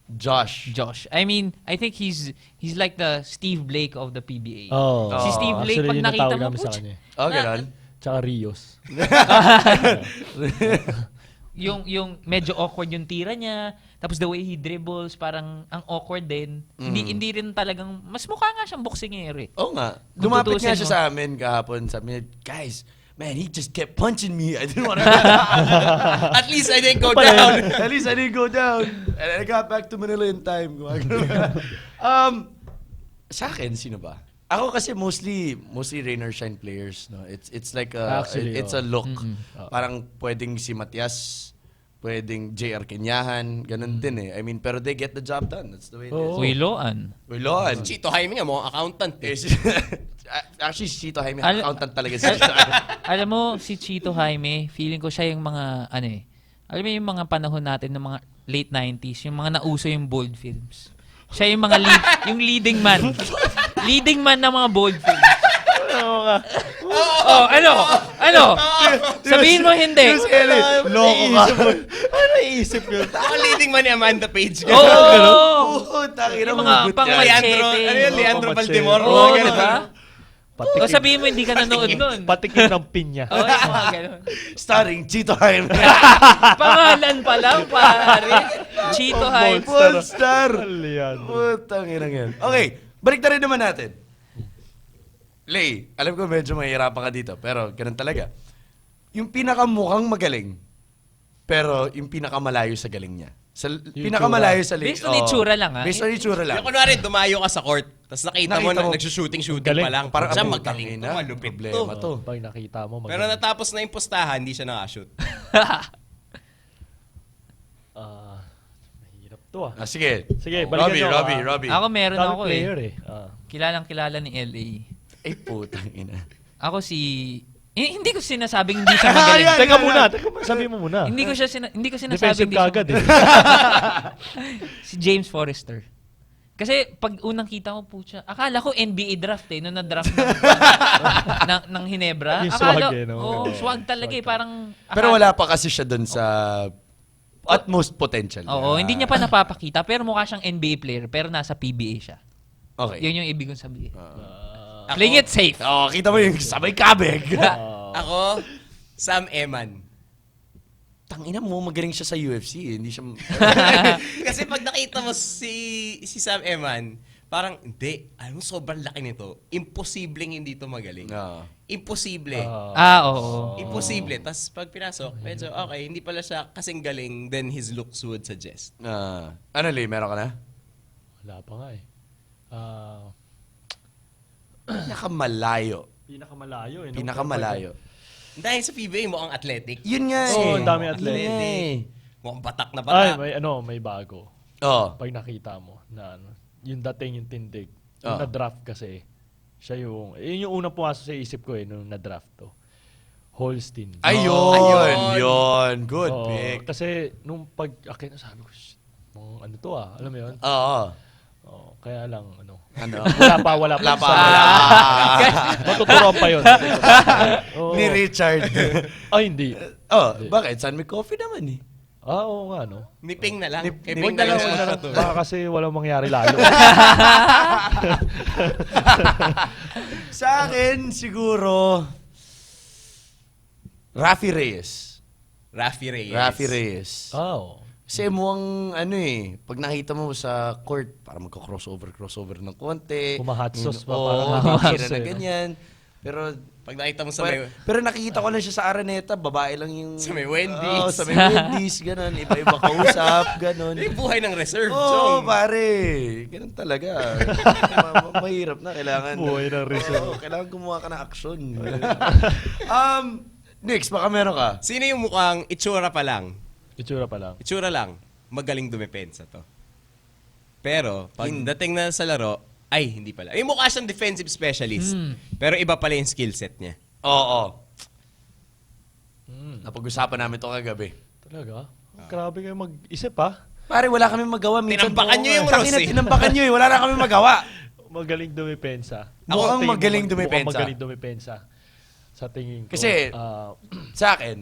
[SPEAKER 3] Josh.
[SPEAKER 4] I mean, I think he's like the Steve Blake of the PBA.
[SPEAKER 5] Oh.
[SPEAKER 4] Si Steve Blake,
[SPEAKER 5] Actually,
[SPEAKER 4] pag
[SPEAKER 5] yun
[SPEAKER 4] nakita
[SPEAKER 5] natawag
[SPEAKER 4] mo,
[SPEAKER 5] namin sa kanya.
[SPEAKER 3] Ganon.
[SPEAKER 5] Tsaka Rios.
[SPEAKER 4] yung medyo awkward yung tira niya, tapos the way he dribbles, parang ang awkward din. Hindi rin talagang, mas mukha nga siyang boksingero eh.
[SPEAKER 3] Oo nga.
[SPEAKER 4] Kung
[SPEAKER 3] Lumapit nga
[SPEAKER 4] tutuusin
[SPEAKER 3] siya
[SPEAKER 4] mo.
[SPEAKER 3] sa amin kahapon. Sabi niya, guys, man, he just kept punching me. I didn't want to.
[SPEAKER 2] At least I didn't go down.
[SPEAKER 3] At least I didn't go down. And I got back to Manila in time. Sa akin, sino ba? Ako kasi mostly rain or shine players. No, it's like
[SPEAKER 5] Actually,
[SPEAKER 3] it's a look. Parang pwedeng si Matias, pwedeng JR Kenyahan, ganun din eh. I mean, pero they get the job done. That's the way it is.
[SPEAKER 4] Wiloan.
[SPEAKER 3] Wiloan.
[SPEAKER 2] Chito Jaime nga, mukhang accountant eh.
[SPEAKER 3] Actually, si Chito Jaime,
[SPEAKER 4] Al-
[SPEAKER 3] accountant talaga si Chito Jaime.
[SPEAKER 4] Alam mo, si Chito Jaime, feeling ko siya yung mga, alam mo yung mga panahon natin ng mga late 90s, yung mga nauso yung bold films. Siya yung mga yung leading man. Leading man ng mga bold films. Ano? Sabihin mo hindi.
[SPEAKER 3] Loko ka.
[SPEAKER 5] Ano naisip yun?
[SPEAKER 2] Ako leading man ni Amanda Page.
[SPEAKER 3] Oo, tangina
[SPEAKER 4] Yung
[SPEAKER 3] mo.
[SPEAKER 4] mga
[SPEAKER 3] Good
[SPEAKER 4] pang
[SPEAKER 3] yan.
[SPEAKER 2] Leandro,
[SPEAKER 4] Machete.
[SPEAKER 2] ano yun? Leandro
[SPEAKER 5] Machete.
[SPEAKER 2] Baltimore.
[SPEAKER 4] Oo,
[SPEAKER 2] mga ganun.
[SPEAKER 4] diba? O sabihin mo hindi ka nanood nun.
[SPEAKER 5] Patikim ng pinya.
[SPEAKER 4] Oo, yung mga ganun.
[SPEAKER 3] Starring Chito Jaime.
[SPEAKER 4] Pangalan pa lang, pare. Chito Jaime.
[SPEAKER 3] Monster.
[SPEAKER 5] Alian.
[SPEAKER 3] Tangina yan. Okay, balik na rin naman natin. Lay, alam ko medyo mahihirapan ka dito, pero ganun talaga. Yung pinakamukhang magaling, pero yung pinakamalayo sa galing niya. Pinakamalayo sa
[SPEAKER 4] Based on itsura lang, ha?
[SPEAKER 3] Based on itsura lang.
[SPEAKER 2] Yung kunwari, dumayo ka sa court, tapos nakita mo
[SPEAKER 3] Nakita
[SPEAKER 2] na
[SPEAKER 3] mo,
[SPEAKER 2] nagsushooting
[SPEAKER 5] galing.
[SPEAKER 2] pa lang.
[SPEAKER 3] Parang
[SPEAKER 2] Siya
[SPEAKER 3] abutang
[SPEAKER 2] magaling
[SPEAKER 3] ina.
[SPEAKER 2] to, malupit to.
[SPEAKER 3] Problema to.
[SPEAKER 5] Pag nakita mo,
[SPEAKER 2] Pero natapos na yung pustahan, hindi siya nakashoot.
[SPEAKER 5] mahirap to ah.
[SPEAKER 3] Sige.
[SPEAKER 5] Sige, balikan nyo ako,
[SPEAKER 3] Robbie.
[SPEAKER 4] Ako meron
[SPEAKER 5] Dami
[SPEAKER 4] ako
[SPEAKER 5] player
[SPEAKER 4] eh. Kilalang-kilala ni LA.
[SPEAKER 3] Ay, putang ina.
[SPEAKER 4] Ako hindi ko sinasabing hindi siya magaling.
[SPEAKER 5] Teka muna, sabi mo muna.
[SPEAKER 4] Hindi ko sinasabing
[SPEAKER 5] Defensive
[SPEAKER 4] hindi siya
[SPEAKER 5] kagad eh.
[SPEAKER 4] Si James Forrester. Kasi pag unang kita ko po siya, akala ko NBA draft eh, nung na-draft ng Hinebra.
[SPEAKER 5] Yung swag eh, no?
[SPEAKER 4] Oo, swag talaga eh. Parang,
[SPEAKER 3] Pero wala pa kasi siya dun sa utmost potential.
[SPEAKER 4] Oo, hindi niya pa napapakita. Pero mukha siyang NBA player, pero nasa PBA siya.
[SPEAKER 3] Okay.
[SPEAKER 4] Yun yung ibig kong sabihin.
[SPEAKER 2] Ako-
[SPEAKER 4] Playing it safe.
[SPEAKER 3] Oh, kita mo yung sabay kabeg.
[SPEAKER 2] Ako, Sam Eman.
[SPEAKER 3] Tangina mo, magaling siya sa UFC. Hindi siya...
[SPEAKER 2] Kasi pag nakita mo si Sam Eman, parang, hindi, alam mo, sobrang laki nito. Imposibleng hindi to magaling. Imposible.
[SPEAKER 4] Oo.
[SPEAKER 2] Imposible. Tapos pag pinasok, medyo okay, hindi pala siya kasing galing than his looks would suggest.
[SPEAKER 3] Ano, Lee? Meron ka na?
[SPEAKER 5] Wala pa nga eh.
[SPEAKER 3] Pinakamalayo.
[SPEAKER 5] Pinakamalayo eh. no?
[SPEAKER 3] Pinakamalayo.
[SPEAKER 2] Dahil sa PBA mo ang athletic.
[SPEAKER 3] Yun nga
[SPEAKER 5] Oo,
[SPEAKER 3] eh.
[SPEAKER 5] ang dami athletic.
[SPEAKER 3] Yun nga eh.
[SPEAKER 2] Mukhang batak na
[SPEAKER 5] Ay,
[SPEAKER 2] batak.
[SPEAKER 5] may bago.
[SPEAKER 3] Oh.
[SPEAKER 5] Pag nakita mo na yung dating yung tindig. Yung
[SPEAKER 3] Ah.
[SPEAKER 5] na-draft kasi. Siya yun yung unang pumasok sa isip ko eh nung na-draft to. Holstein.
[SPEAKER 3] Ayun. Good
[SPEAKER 5] Oo,
[SPEAKER 3] pick.
[SPEAKER 5] kasi nung pag-akin, sabi ko, shit, ano to ah, alam mo yun?
[SPEAKER 3] Oo.
[SPEAKER 5] Kaya lang,
[SPEAKER 3] Ano?
[SPEAKER 5] wala pa.
[SPEAKER 3] Wala pa.
[SPEAKER 5] Matuturuan pa yun. Oo.
[SPEAKER 3] Ni Richard.
[SPEAKER 5] Ay, hindi.
[SPEAKER 3] Bakit? San may coffee naman eh.
[SPEAKER 5] Oo nga, no?
[SPEAKER 2] Niping na lang.
[SPEAKER 3] Nip-
[SPEAKER 2] Niping
[SPEAKER 3] nip-
[SPEAKER 2] na lang
[SPEAKER 5] Wag na
[SPEAKER 2] siya
[SPEAKER 5] lang.
[SPEAKER 2] to.
[SPEAKER 5] Baka kasi walang mangyari lalo.
[SPEAKER 3] Sa akin, siguro, Rafi Reyes.
[SPEAKER 2] Rafi Reyes.
[SPEAKER 5] Oh.
[SPEAKER 3] Kasi mukhang pag nakita mo sa court, para magka-crossover ng konti.
[SPEAKER 5] Humahatsos pa,
[SPEAKER 3] Oo,
[SPEAKER 5] parang
[SPEAKER 3] nakikita
[SPEAKER 5] hahatsos
[SPEAKER 3] na
[SPEAKER 5] eh, no?
[SPEAKER 3] ganyan. Pero,
[SPEAKER 2] Pag nakita mo sa may,
[SPEAKER 3] pero nakikita ko lang siya sa Araneta, babae lang yung...
[SPEAKER 2] Sa may Wendy's.
[SPEAKER 3] Oo, sa may Wendy's, gano'n. Iba-iba kausap, gano'n.
[SPEAKER 2] yung buhay ng reserve,
[SPEAKER 3] Oo,
[SPEAKER 2] Chong.
[SPEAKER 3] pare. Ganun talaga. Mahirap na. Kailangan...
[SPEAKER 5] Buhay ng reserve.
[SPEAKER 3] Oo, kailangan gumawa ka ng aksyon. Next, baka meron ka.
[SPEAKER 2] Sino yung mukhang itsura pa lang?
[SPEAKER 5] Itsura pa lang.
[SPEAKER 2] Itsura lang, magaling dumepensa to. Pero, pag dating na sa laro, ay, hindi pala. Yung mukha siyang defensive specialist. Pero iba pala yung skill set niya.
[SPEAKER 3] Oo. Napag-usapan namin to kagabi.
[SPEAKER 5] Talaga? Grabe kayo mag-isip ha.
[SPEAKER 3] Pare, wala kami magawa. Minsan
[SPEAKER 2] Tinambakan nyo yung Ross, eh.
[SPEAKER 3] Tinambakan nyo eh. Wala na kami magawa.
[SPEAKER 5] Magaling dumipensa.
[SPEAKER 3] Mukhang
[SPEAKER 5] Tingin mo,
[SPEAKER 3] magaling
[SPEAKER 5] mukhang
[SPEAKER 3] dumipensa.
[SPEAKER 5] magaling dumipensa. Sa tingin ko.
[SPEAKER 3] Kasi, sa akin,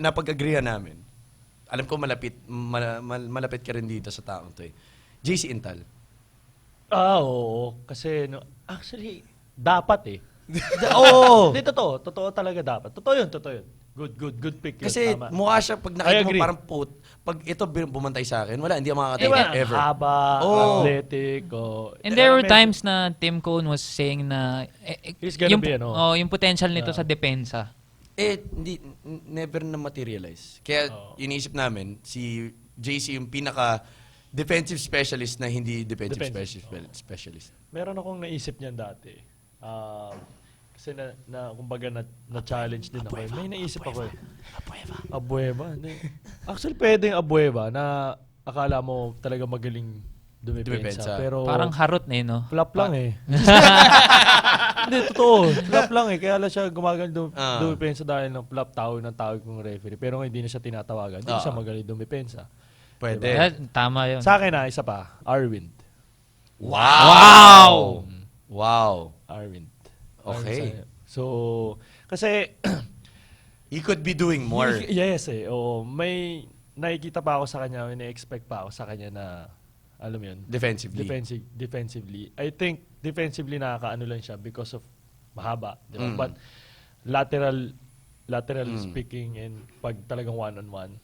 [SPEAKER 3] napag-agreehan namin. Alam ko malapit ka rin dito sa taong to eh. JC Intal.
[SPEAKER 5] Oo. Kasi, actually, dapat eh. Oo. Hindi, totoo. Totoo talaga dapat. Totoo yun. Good pick yun.
[SPEAKER 3] Kasi
[SPEAKER 5] Tama.
[SPEAKER 3] mukha siya, pag
[SPEAKER 5] I
[SPEAKER 3] nakita mo
[SPEAKER 5] agree.
[SPEAKER 3] parang pag ito bumantay sa akin, wala, hindi ako makakatayo
[SPEAKER 5] Diba?
[SPEAKER 3] ever.
[SPEAKER 5] Haba, athletic.
[SPEAKER 4] And there were times na Tim Cone was saying na
[SPEAKER 5] He's gonna
[SPEAKER 4] yung,
[SPEAKER 5] be,
[SPEAKER 4] yung potential nito sa depensa.
[SPEAKER 3] Never na materialize. Kaya iniisip namin, si JC yung pinaka defensive specialist na hindi defensive specialist.
[SPEAKER 5] Meron akong naisip niyan dati. Kasi kumbaga na-challenge din ako. May naisip ako eh. Abueva. Actually, pwedeng Abueva na akala mo talaga magaling dumipensa. Pero
[SPEAKER 4] Parang harot na yun, no?
[SPEAKER 5] flop lang eh. Hindi, totoo. Flop lang eh. Kaya lang siya gumagaling dumipensa dahil ng flop tawag ng referee. Pero hindi na siya tinatawagan. Hindi siya magaling dumipensa.
[SPEAKER 3] Pwede.
[SPEAKER 4] Tama yun.
[SPEAKER 5] Sa akin isa pa. Arwind.
[SPEAKER 3] Wow!
[SPEAKER 5] Arwind.
[SPEAKER 3] Okay.
[SPEAKER 5] So, kasi
[SPEAKER 3] He could be doing more.
[SPEAKER 5] yes eh. Oo, may nakikita pa ako sa kanya, may na-expect pa ako sa kanya na alam mo yun.
[SPEAKER 3] Defensively.
[SPEAKER 5] Defensively. I think defensively nakakaano lang siya because of mahaba, di ba? But lateral speaking and pag talagang one-on-one,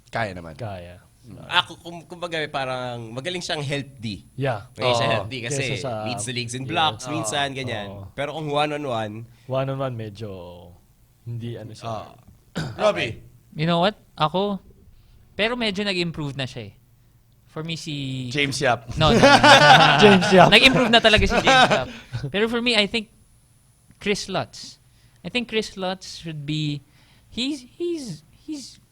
[SPEAKER 3] Kaya naman.
[SPEAKER 5] kaya.
[SPEAKER 2] Ako, kumbaga, parang magaling siyang help D.
[SPEAKER 5] Yeah.
[SPEAKER 2] Okay, sa help D kasi
[SPEAKER 5] Kesa sa-
[SPEAKER 2] leads the leagues in blocks, minsan, ganyan. Pero kung one-on-one,
[SPEAKER 5] One-on-one medyo hindi ano siya.
[SPEAKER 3] Robbie.
[SPEAKER 4] You know what? Ako, pero medyo nag-improve na siya eh. For me, si...
[SPEAKER 3] James Yap.
[SPEAKER 4] No.
[SPEAKER 5] James Yap.
[SPEAKER 4] Nag-improve na talaga si James Yap. Pero for me, I think Chris Lutz. I think Chris Lutz should be... He's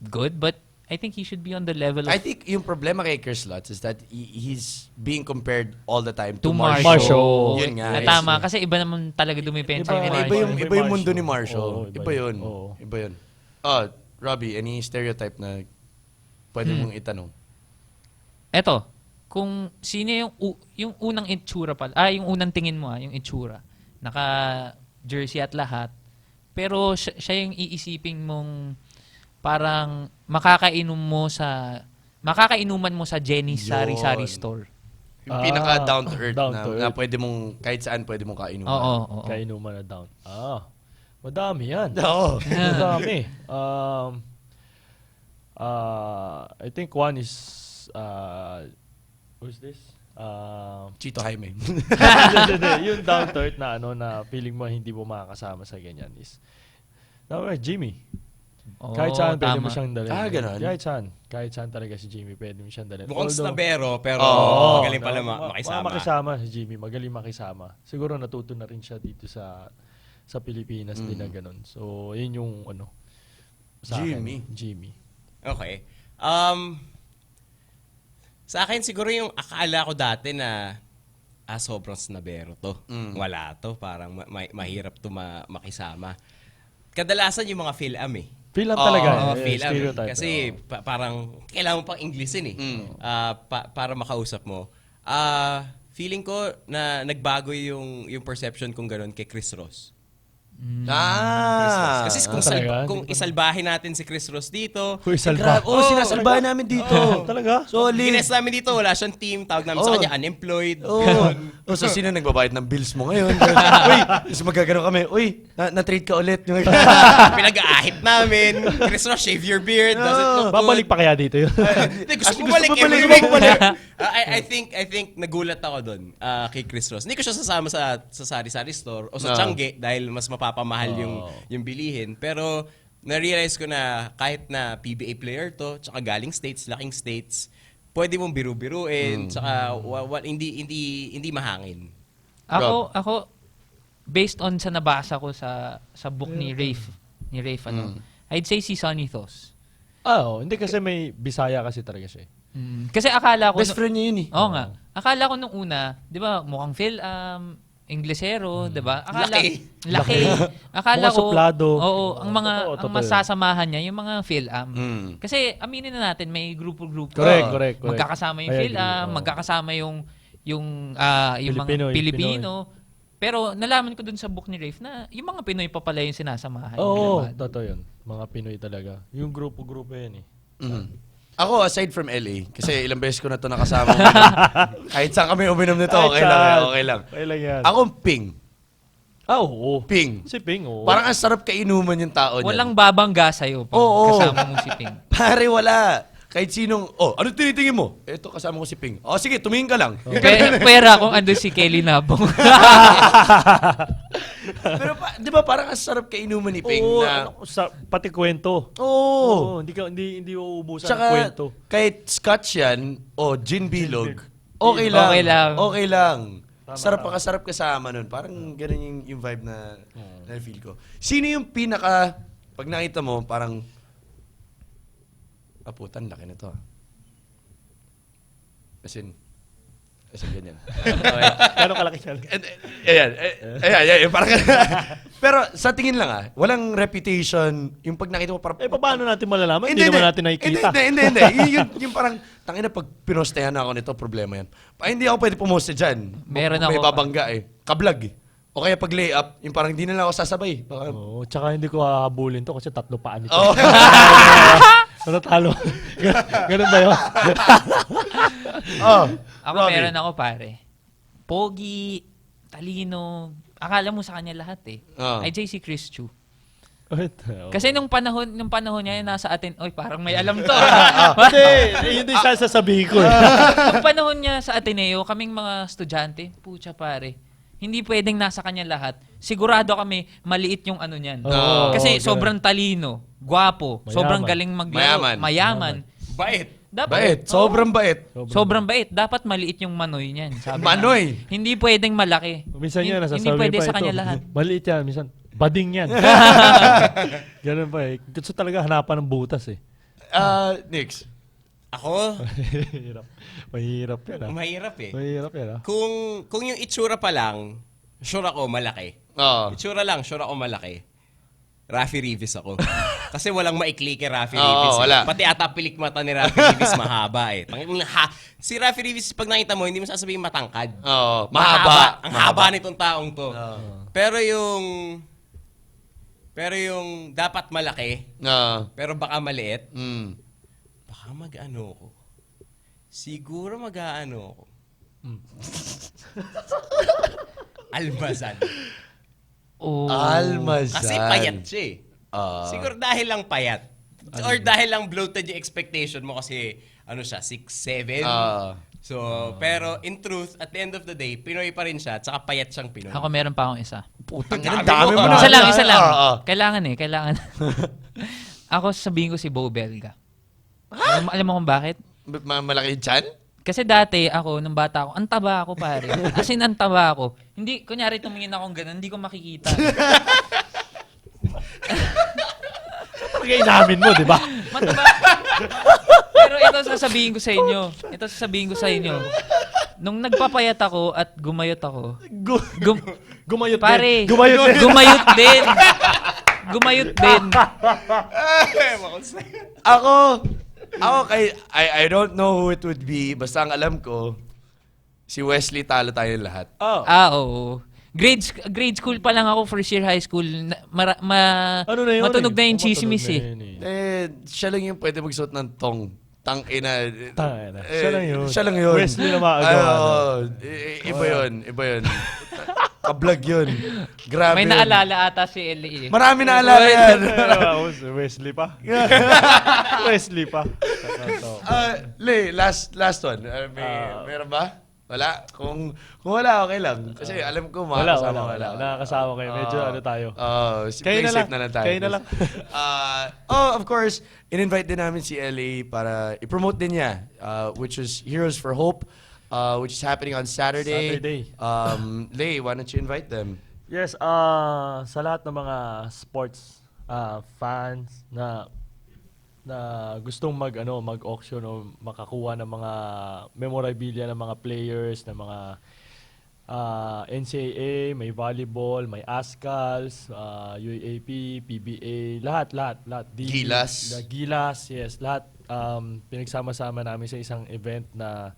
[SPEAKER 4] good, but I think he should be on the level of...
[SPEAKER 3] I think yung problema kay Chris Lutz is that he's being compared all the time to
[SPEAKER 4] to
[SPEAKER 3] Marshall.
[SPEAKER 4] Marshall.
[SPEAKER 3] Yun nga.
[SPEAKER 4] Na tama, kasi iba naman talaga dumipensa
[SPEAKER 5] Iba-
[SPEAKER 4] yung
[SPEAKER 3] Iba
[SPEAKER 4] Marshall.
[SPEAKER 3] yung, iba yung mundo ni Marshall.
[SPEAKER 5] Oo,
[SPEAKER 3] Iba yun.
[SPEAKER 5] Oo.
[SPEAKER 3] Iba yun. Robbie, any stereotype na pwede mong itanong?
[SPEAKER 4] Eto, kung sino yung unang itsura pala, yung unang tingin mo yung itsura. Naka-jersey at lahat. Pero siya yung iisipin mong parang makakainuman mo sa Jenny's
[SPEAKER 3] Yun.
[SPEAKER 4] Sari-Sari Store.
[SPEAKER 3] Yung pinaka down to earth
[SPEAKER 5] down
[SPEAKER 3] na,
[SPEAKER 5] to
[SPEAKER 3] na
[SPEAKER 5] earth.
[SPEAKER 3] pwede mong, kahit saan pwede mong kainuman.
[SPEAKER 4] Oo.
[SPEAKER 5] Kainuman na down. Madami yan.
[SPEAKER 3] Oo.
[SPEAKER 5] Madami. I think one is who's this?
[SPEAKER 3] Chito Jaime.
[SPEAKER 5] Hindi. Yung down to earth na na feeling mo hindi mo makakasama sa ganyan is Jimmy. Kahit saan pwede mo siyang dalhin.
[SPEAKER 3] Ganun.
[SPEAKER 5] Kahit saan talaga si Jimmy pwede mo siyang dalhin.
[SPEAKER 2] mukhang
[SPEAKER 5] Although-
[SPEAKER 2] snabero, pero magaling pala makisama.
[SPEAKER 5] Makisama si Jimmy. Magaling makisama. Siguro natuto na rin siya dito sa Pilipinas din na ganun. So, yun yung sa akin, Jimmy.
[SPEAKER 2] Okay. Sa akin, siguro yung akala ko dati na sobrang snabero to. Wala to. Parang mahirap to makisama. Kadalasan yung mga Phil-Am eh.
[SPEAKER 5] Feel up talaga.
[SPEAKER 2] Phil-Am.
[SPEAKER 5] Stereotype.
[SPEAKER 2] Kasi parang kailangan mo pang Englishin eh. Para makausap mo. Feeling ko na nagbago yung perception kong ganun kay Chris Ross. Kasi kung isalbahin natin si Chris Ross dito,
[SPEAKER 3] Sinasalbahan namin dito.
[SPEAKER 5] Talaga?
[SPEAKER 3] Solid.
[SPEAKER 2] gines namin dito, wala siyang team, tawag namin sa kanya, unemployed.
[SPEAKER 3] So, sino nagbabayad ng bills mo ngayon? Uy, magkagano kami. Uy, na-trade ka ulit.
[SPEAKER 2] Pinag-aahit namin. Chris Ross, shave your beard. Doesn't look good.
[SPEAKER 5] Babalik pa kaya dito yun?
[SPEAKER 2] Gusto ko balik every week. I think nagulat ako doon kay Chris Ross. Hindi ko siya sasama sa Sari-Sari Store o sa Tiangge dahil mas mapapamahal yung bilihin. Pero na-realize ko na kahit na PBA player to, tsaka galing states, laking states, pwede mong biru-biruin, tsaka hindi mahangin.
[SPEAKER 4] Ako based on sa nabasa ko sa book ni Rafe, I'd say si Sonny Thos.
[SPEAKER 5] Hindi kasi may Bisaya kasi talaga siya.
[SPEAKER 4] Kasi akala ko
[SPEAKER 3] Best friend niya yun eh.
[SPEAKER 4] Oo nga. Akala ko nung una, 'di ba, mukhang Phil Inglesero, 'di ba?
[SPEAKER 2] Laki.
[SPEAKER 4] Akala
[SPEAKER 5] Mga
[SPEAKER 4] ko
[SPEAKER 5] suplado.
[SPEAKER 4] Oo, ang mga
[SPEAKER 5] Totoo
[SPEAKER 4] ang
[SPEAKER 5] yun.
[SPEAKER 4] masasamahan niya yung mga PhilAm. Kasi aminin na natin may grupo-grupo.
[SPEAKER 5] Correct.
[SPEAKER 4] Magkakasama yung
[SPEAKER 5] I agree.
[SPEAKER 4] PhilAm,
[SPEAKER 5] Oo.
[SPEAKER 4] magkakasama yung
[SPEAKER 5] Pilipino,
[SPEAKER 4] mga Pilipino. Pero nalaman ko dun sa book ni Rafe na yung mga Pinoy pa pala yung sinasamahan.
[SPEAKER 5] Oo,
[SPEAKER 4] diba?
[SPEAKER 5] totoo yun. Mga Pinoy talaga. Yung grupo-grupo yan eh.
[SPEAKER 3] Ako, aside from LA, kasi ilang beses ko na ito nakasama uminom. Kahit saan kami uminom nito, okay lang. Okay lang.
[SPEAKER 5] Okay lang yan.
[SPEAKER 3] Ako, Ping.
[SPEAKER 5] Oo.
[SPEAKER 3] Ping.
[SPEAKER 5] Si Ping, oo.
[SPEAKER 3] Parang ang sarap kainuman yung tao niyan.
[SPEAKER 4] Walang babangga sa'yo pag
[SPEAKER 3] Oo.
[SPEAKER 4] kasama mo si Ping.
[SPEAKER 3] Pare, wala. Kahit sinong, ano tinitingin mo? Ito, kasama ko si Ping. Sige, tumingin ka lang.
[SPEAKER 4] Pera kung andun si Kelly Nabong.
[SPEAKER 3] Pero di ba parang ang sarap kainuman ni Ping
[SPEAKER 5] Oo,
[SPEAKER 3] na...
[SPEAKER 5] pati kwento.
[SPEAKER 3] Oo.
[SPEAKER 5] Hindi uubusan ng
[SPEAKER 3] Tsaka,
[SPEAKER 5] kwento.
[SPEAKER 3] kahit scotch yan, gin bilog, okay lang.
[SPEAKER 4] Okay lang.
[SPEAKER 3] Okay lang. Sarap kasama nun. Parang ganun yung vibe na feel ko. Sino yung pinaka, pag nakita mo, parang, putan, laki na to. As in ganyan.
[SPEAKER 5] Gano'ng kalaki yan?
[SPEAKER 3] Ayan, parang, pero sa tingin lang walang reputation, yung pag nakita mo parang,
[SPEAKER 5] Paano natin malalaman? Hindi naman natin nakikita.
[SPEAKER 3] Hindi. yung parang, tangina pag pinostehan ako nito, problema yan. Hindi ako pwede pumoste dyan.
[SPEAKER 4] Meron
[SPEAKER 3] May
[SPEAKER 4] ako.
[SPEAKER 3] babangga Kablag O kaya pag layup, yung parang hindi na lang ako sasabay.
[SPEAKER 5] Oo, tsaka hindi ko hahabulin to kasi 3 paan ito.
[SPEAKER 3] Oh.
[SPEAKER 5] Talo. Ganun ba yun?
[SPEAKER 4] Ako
[SPEAKER 3] Robbie.
[SPEAKER 4] meron ako pare. Pogi, talino. Akala mo sa kanya lahat eh. IJ si Chris Chu. Kasi nung panahon niya nasa atin, parang may alam to.
[SPEAKER 5] Hindi siya sasabihin ko.
[SPEAKER 4] Nung panahon niya sa Ateneo, kaming mga estudyante, pucha pare. Hindi pwedeng nasa kanya lahat. Sigurado kami maliit yung ano niyan. Kasi sobrang talino, gwapo, sobrang galing maglaro, mayaman.
[SPEAKER 2] Bait.
[SPEAKER 3] Bait. Sobrang bait.
[SPEAKER 4] Sobrang bait. Dapat maliit yung manoy niyan. Sabi
[SPEAKER 3] Manoy?
[SPEAKER 4] namin. Hindi pwedeng malaki.
[SPEAKER 5] Minsan yan, nasasabi
[SPEAKER 4] Hindi pwede
[SPEAKER 5] pa
[SPEAKER 4] sa
[SPEAKER 5] ito.
[SPEAKER 4] kanya lahat.
[SPEAKER 5] Maliit yan. Minsan, bading yan. Ganun pa eh. Gusto talaga hanapan ng butas eh.
[SPEAKER 3] Nix.
[SPEAKER 2] Ako,
[SPEAKER 5] Mahirap yan ah.
[SPEAKER 2] mahirap eh.
[SPEAKER 5] Mahirap yan ah.
[SPEAKER 2] Kung yung itsura pa lang, sure ako malaki. Itsura lang, sure ako malaki. Rafi Rivas ako. Kasi walang maikli kay Rafi Rivas.
[SPEAKER 3] wala.
[SPEAKER 2] Pati ata pilik mata ni Rafi Rivas mahaba eh. Si Rafi Rivas, pag nakita mo, hindi mo sasabihin matangkad.
[SPEAKER 3] Mahaba.
[SPEAKER 2] Ang haba nitong taong to. Pero yung dapat malaki, pero baka maliit, baka mag-ano ko. Siguro mag-ano ko. Almazan.
[SPEAKER 3] Almazan.
[SPEAKER 2] Kasi payat siya eh. Siguro dahil lang payat. Or dahil lang bloated yung expectation mo kasi ano siya, 6'7". So, pero in truth, at the end of the day, Pinoy pa rin siya, at saka payat siyang Pinoy.
[SPEAKER 4] Ako meron pa akong isa.
[SPEAKER 3] Putang ina, dami mo na.
[SPEAKER 4] Isa lang. Kailangan. Ako sabihin ko si Bo Belga. Alam mo kung bakit?
[SPEAKER 3] Malaki yung chan?
[SPEAKER 4] Kasi dati ako, nung bata ako, ang taba ako pare. As in, ang taba ako. Hindi, kunyari tumingin akong ganun, hindi ko makikita.
[SPEAKER 5] Talaga inamin mo, di ba?
[SPEAKER 4] Mataba. Pero ito sasabihin ko sa inyo. Nung nagpapayat ako at gumayot ako.
[SPEAKER 5] Gumayot
[SPEAKER 4] Pare,
[SPEAKER 5] din.
[SPEAKER 4] gumayot din. Gumayot din.
[SPEAKER 3] Ako I don't know who it would be. Basta ang alam ko, si Wesley talo tayong lahat.
[SPEAKER 4] Oo. Grade school pa lang ako, first year high school.
[SPEAKER 5] Ano na yun?
[SPEAKER 4] Matunog na yung
[SPEAKER 5] Matunog
[SPEAKER 4] chismis
[SPEAKER 5] na
[SPEAKER 4] eh.
[SPEAKER 5] yun eh.
[SPEAKER 3] Siya lang yung pwede magsuot ng tong. Tangina.
[SPEAKER 5] Tangina. Siya lang yun.
[SPEAKER 3] Wesley
[SPEAKER 5] na maagawa.
[SPEAKER 3] Iba yun. Kablag yun. Grabe
[SPEAKER 4] May
[SPEAKER 3] yun.
[SPEAKER 4] naalala ata si Eli eh.
[SPEAKER 3] Marami naalala yan.
[SPEAKER 5] Wesley pa. Wesley pa.
[SPEAKER 3] Le, last one. Meron ba? Wala? Kung wala, okay lang. Kasi alam ko makakasama
[SPEAKER 5] Wala. Nakakasama kayo. Medyo ano tayo.
[SPEAKER 3] Kayo na lang.
[SPEAKER 5] Kayo na lang.
[SPEAKER 3] Of course, in-invite din namin si LA para i-promote din niya, which is Heroes for Hope, which is happening on Saturday. Lay, why don't you invite them?
[SPEAKER 5] Yes, sa lahat ng mga sports fans na gustong mag-auction o makakuha ng mga memorabilia ng mga players, ng mga NCAA, may volleyball, may ASCALs, UAAP, PBA, lahat. Gilas, yes, lahat. Pinagsama-sama namin sa isang event na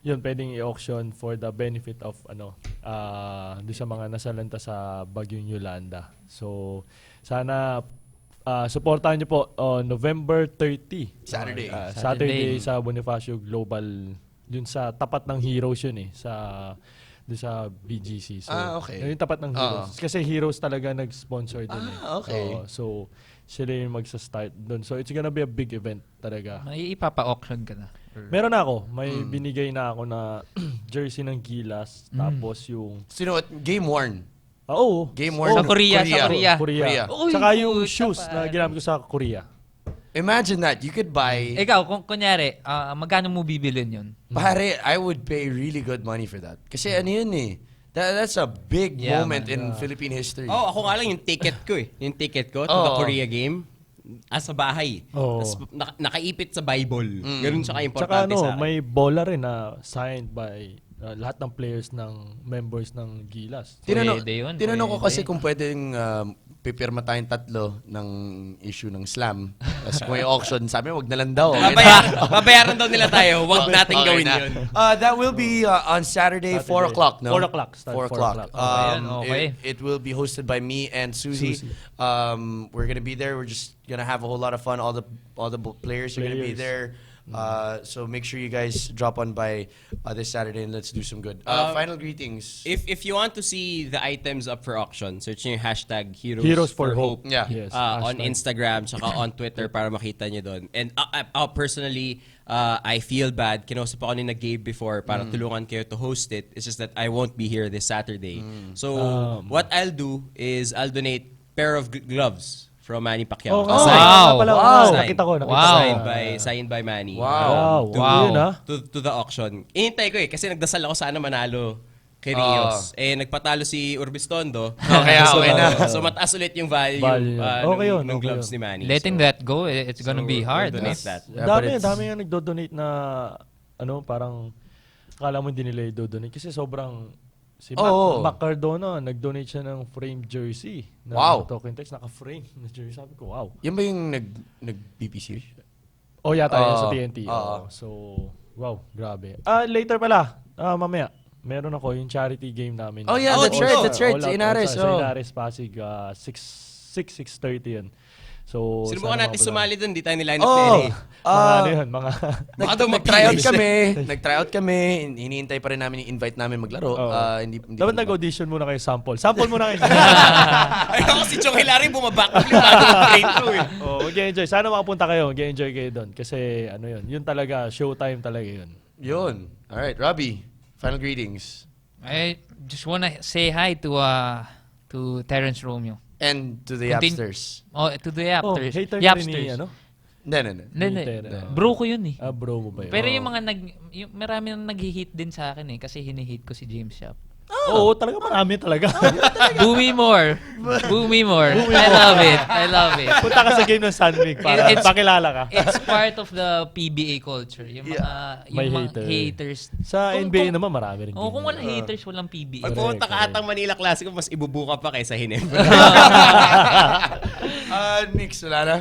[SPEAKER 5] yun, pwedeng i-auction for the benefit of doon sa mga nasalanta sa Bagyong Yolanda. So, sana supportahan niyo po November 30.
[SPEAKER 3] Saturday.
[SPEAKER 5] Saturday sa Bonifacio Global. Dun sa tapat ng Heroes yun doon sa BGC. So,
[SPEAKER 3] okay.
[SPEAKER 5] Yung tapat ng Heroes. Kasi Heroes talaga nag-sponsor din
[SPEAKER 3] okay.
[SPEAKER 5] So, sila yung magsa-start doon. So, it's gonna be a big event talaga.
[SPEAKER 4] May ipapa-auction ka na?
[SPEAKER 5] Meron na ako. May binigay na ako na jersey ng Gilas. Tapos yung...
[SPEAKER 3] Sinuot? Game worn?
[SPEAKER 5] Oo.
[SPEAKER 3] Game worn?
[SPEAKER 4] Sa Korea.
[SPEAKER 5] Korea.
[SPEAKER 4] Uy,
[SPEAKER 5] Saka yung
[SPEAKER 4] puta
[SPEAKER 5] shoes
[SPEAKER 4] pa.
[SPEAKER 5] na ginamit ko sa Korea.
[SPEAKER 3] Imagine that. You could buy...
[SPEAKER 4] Ikaw, kunyari, magkano mo bibilin yun?
[SPEAKER 3] Pare, I would pay really good money for that. Kasi ano yun eh. That's a big moment in Philippine history.
[SPEAKER 2] Ako nga lang yung ticket ko Yung ticket ko to the Korea game. Sa bahay. Tapos nakaipit sa Bible. Ganun siya ka-importante sa akin.
[SPEAKER 5] May bola rin na signed by lahat ng players ng members ng Gilas.
[SPEAKER 3] Tinanong ko kasi kung pwedeng pipirma tayong tatlo ng issue ng slam. Tapos kung may auction, sabi wag na lang daw.
[SPEAKER 2] Babayaran daw nila tayo. Wag natin gawin yun.
[SPEAKER 3] That will be on Saturday, 4 o'clock, no?
[SPEAKER 5] 4 o'clock.
[SPEAKER 3] 4 o'clock.
[SPEAKER 4] Okay.
[SPEAKER 3] It will be hosted by me and Susie. We're gonna be there. We're just gonna have a whole lot of fun. All the players are gonna be there. So make sure you guys drop on by this Saturday and let's do some good. Final greetings.
[SPEAKER 2] If you want to see the items up for auction, search nyo yung hashtag
[SPEAKER 5] Heroes for Hope.
[SPEAKER 3] Yeah.
[SPEAKER 5] Yes,
[SPEAKER 2] on Instagram tsaka on Twitter para makita nyo doon. And personally, I feel bad. Kinausap ako ni na Gabe before para tulungan kayo to host it. It's just that I won't be here this Saturday. So what I'll do is I'll donate pair of gloves from Manny Pacquiao.
[SPEAKER 4] Wow.
[SPEAKER 5] Nakita ko.
[SPEAKER 2] Signed by Manny.
[SPEAKER 5] Wow.
[SPEAKER 2] To the auction. Inintay ko kasi nagdasal ako sana manalo kay Rios. Nagpatalo si Urbistondo.
[SPEAKER 3] Okay na.
[SPEAKER 2] So mataas ulit yung value ng gloves ni Manny.
[SPEAKER 4] Letting that go, it's gonna be hard.
[SPEAKER 2] Donate that.
[SPEAKER 5] Dami nga nagdo-donate na parang akala mo hindi nila i-donate kasi sobrang Mac Cardona, nag-donate siya ng frame jersey. Token text, naka-frame na jersey. Sabi ko, wow.
[SPEAKER 3] Yan ba yung nag-BPC?
[SPEAKER 5] Yata yan sa TNT. So, wow, grabe. Later pala, mamaya, meron ako yung charity game namin.
[SPEAKER 3] That's right. Sa Inares.
[SPEAKER 5] Sa Inares, Pasig, 6:30 yan. So,
[SPEAKER 2] sinubukan natin sumali doon, di tayo niline up na
[SPEAKER 3] Nag-tryout kami. Hinihintay pa rin namin yung invite namin maglaro.
[SPEAKER 5] Dapat nag-audition muna kayo sample. Sample muna kayo.
[SPEAKER 2] Ay, ako si Chong Hilary, bumabak ulit natin yung train through
[SPEAKER 5] mag-enjoy. Sana makapunta kayo. Mag-enjoy kayo doon. Kasi, yun talaga, showtime talaga yun.
[SPEAKER 3] Yun. Alright, Robbie, final greetings.
[SPEAKER 4] I just wanna say hi to Terrence Romeo.
[SPEAKER 3] And to the Yapsters.
[SPEAKER 4] To the Yapsters.
[SPEAKER 5] Hater
[SPEAKER 4] Yapsters.
[SPEAKER 3] Hindi.
[SPEAKER 4] Bro ko yun eh.
[SPEAKER 5] Bro mo ba yun?
[SPEAKER 4] Pero yung mga marami nang nag-hit din sa akin eh kasi hini-hit ko si James Shop.
[SPEAKER 5] Oo, talaga marami talaga.
[SPEAKER 4] Boo me more. I love it.
[SPEAKER 5] Punta ka sa game ng Sunweek para pakilala ka.
[SPEAKER 4] It's part of the PBA culture. Yung mga haters.
[SPEAKER 5] Sa NBA naman marami rin.
[SPEAKER 4] Kung wala haters, walang PBA.
[SPEAKER 2] Pag pumunta ka atang Manila Classic, mas ibubuka pa kaysa Hineb.
[SPEAKER 3] Nix, wala na?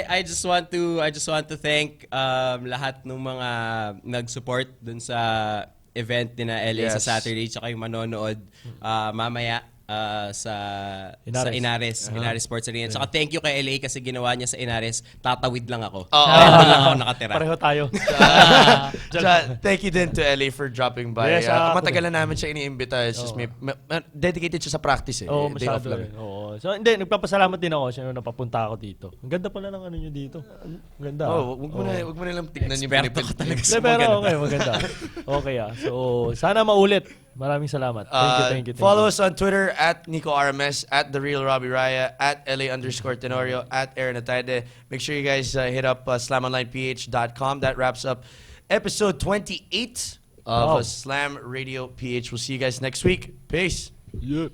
[SPEAKER 2] I just want to thank lahat ng mga nag-support dun sa event din na LA sa Saturday tsaka yung manonood mamaya sa Inares Sports Arena. Tsaka thank you kay LA kasi ginawa niya sa Inares. Tatawid lang ako. Doon lang ako nakatira.
[SPEAKER 5] Pareho tayo.
[SPEAKER 3] Thank you din to LA for dropping by.
[SPEAKER 5] Yes,
[SPEAKER 3] matagal na namin siya iniimbita. It's just dedicated siya sa practice. Day off lang.
[SPEAKER 5] So, hindi, nagpapasalamat din ako siya napapunta ako dito. Ang ganda pala ng nyo dito. Ang ganda.
[SPEAKER 3] Wag mo na lang tignan yung
[SPEAKER 2] Experto ka talaga sa
[SPEAKER 5] pero okay, maganda. Okay So, sana maulit. Maraming salamat. Thank you.
[SPEAKER 3] Follow us on Twitter at Nico RMS, at The Real Robbie Raya, at LA_Tenorio, at Aaron Atayde. Make sure you guys hit up slamonlineph.com. That wraps up episode 28 of Slam Radio PH. We'll see you guys next week. Peace.
[SPEAKER 5] Yeah.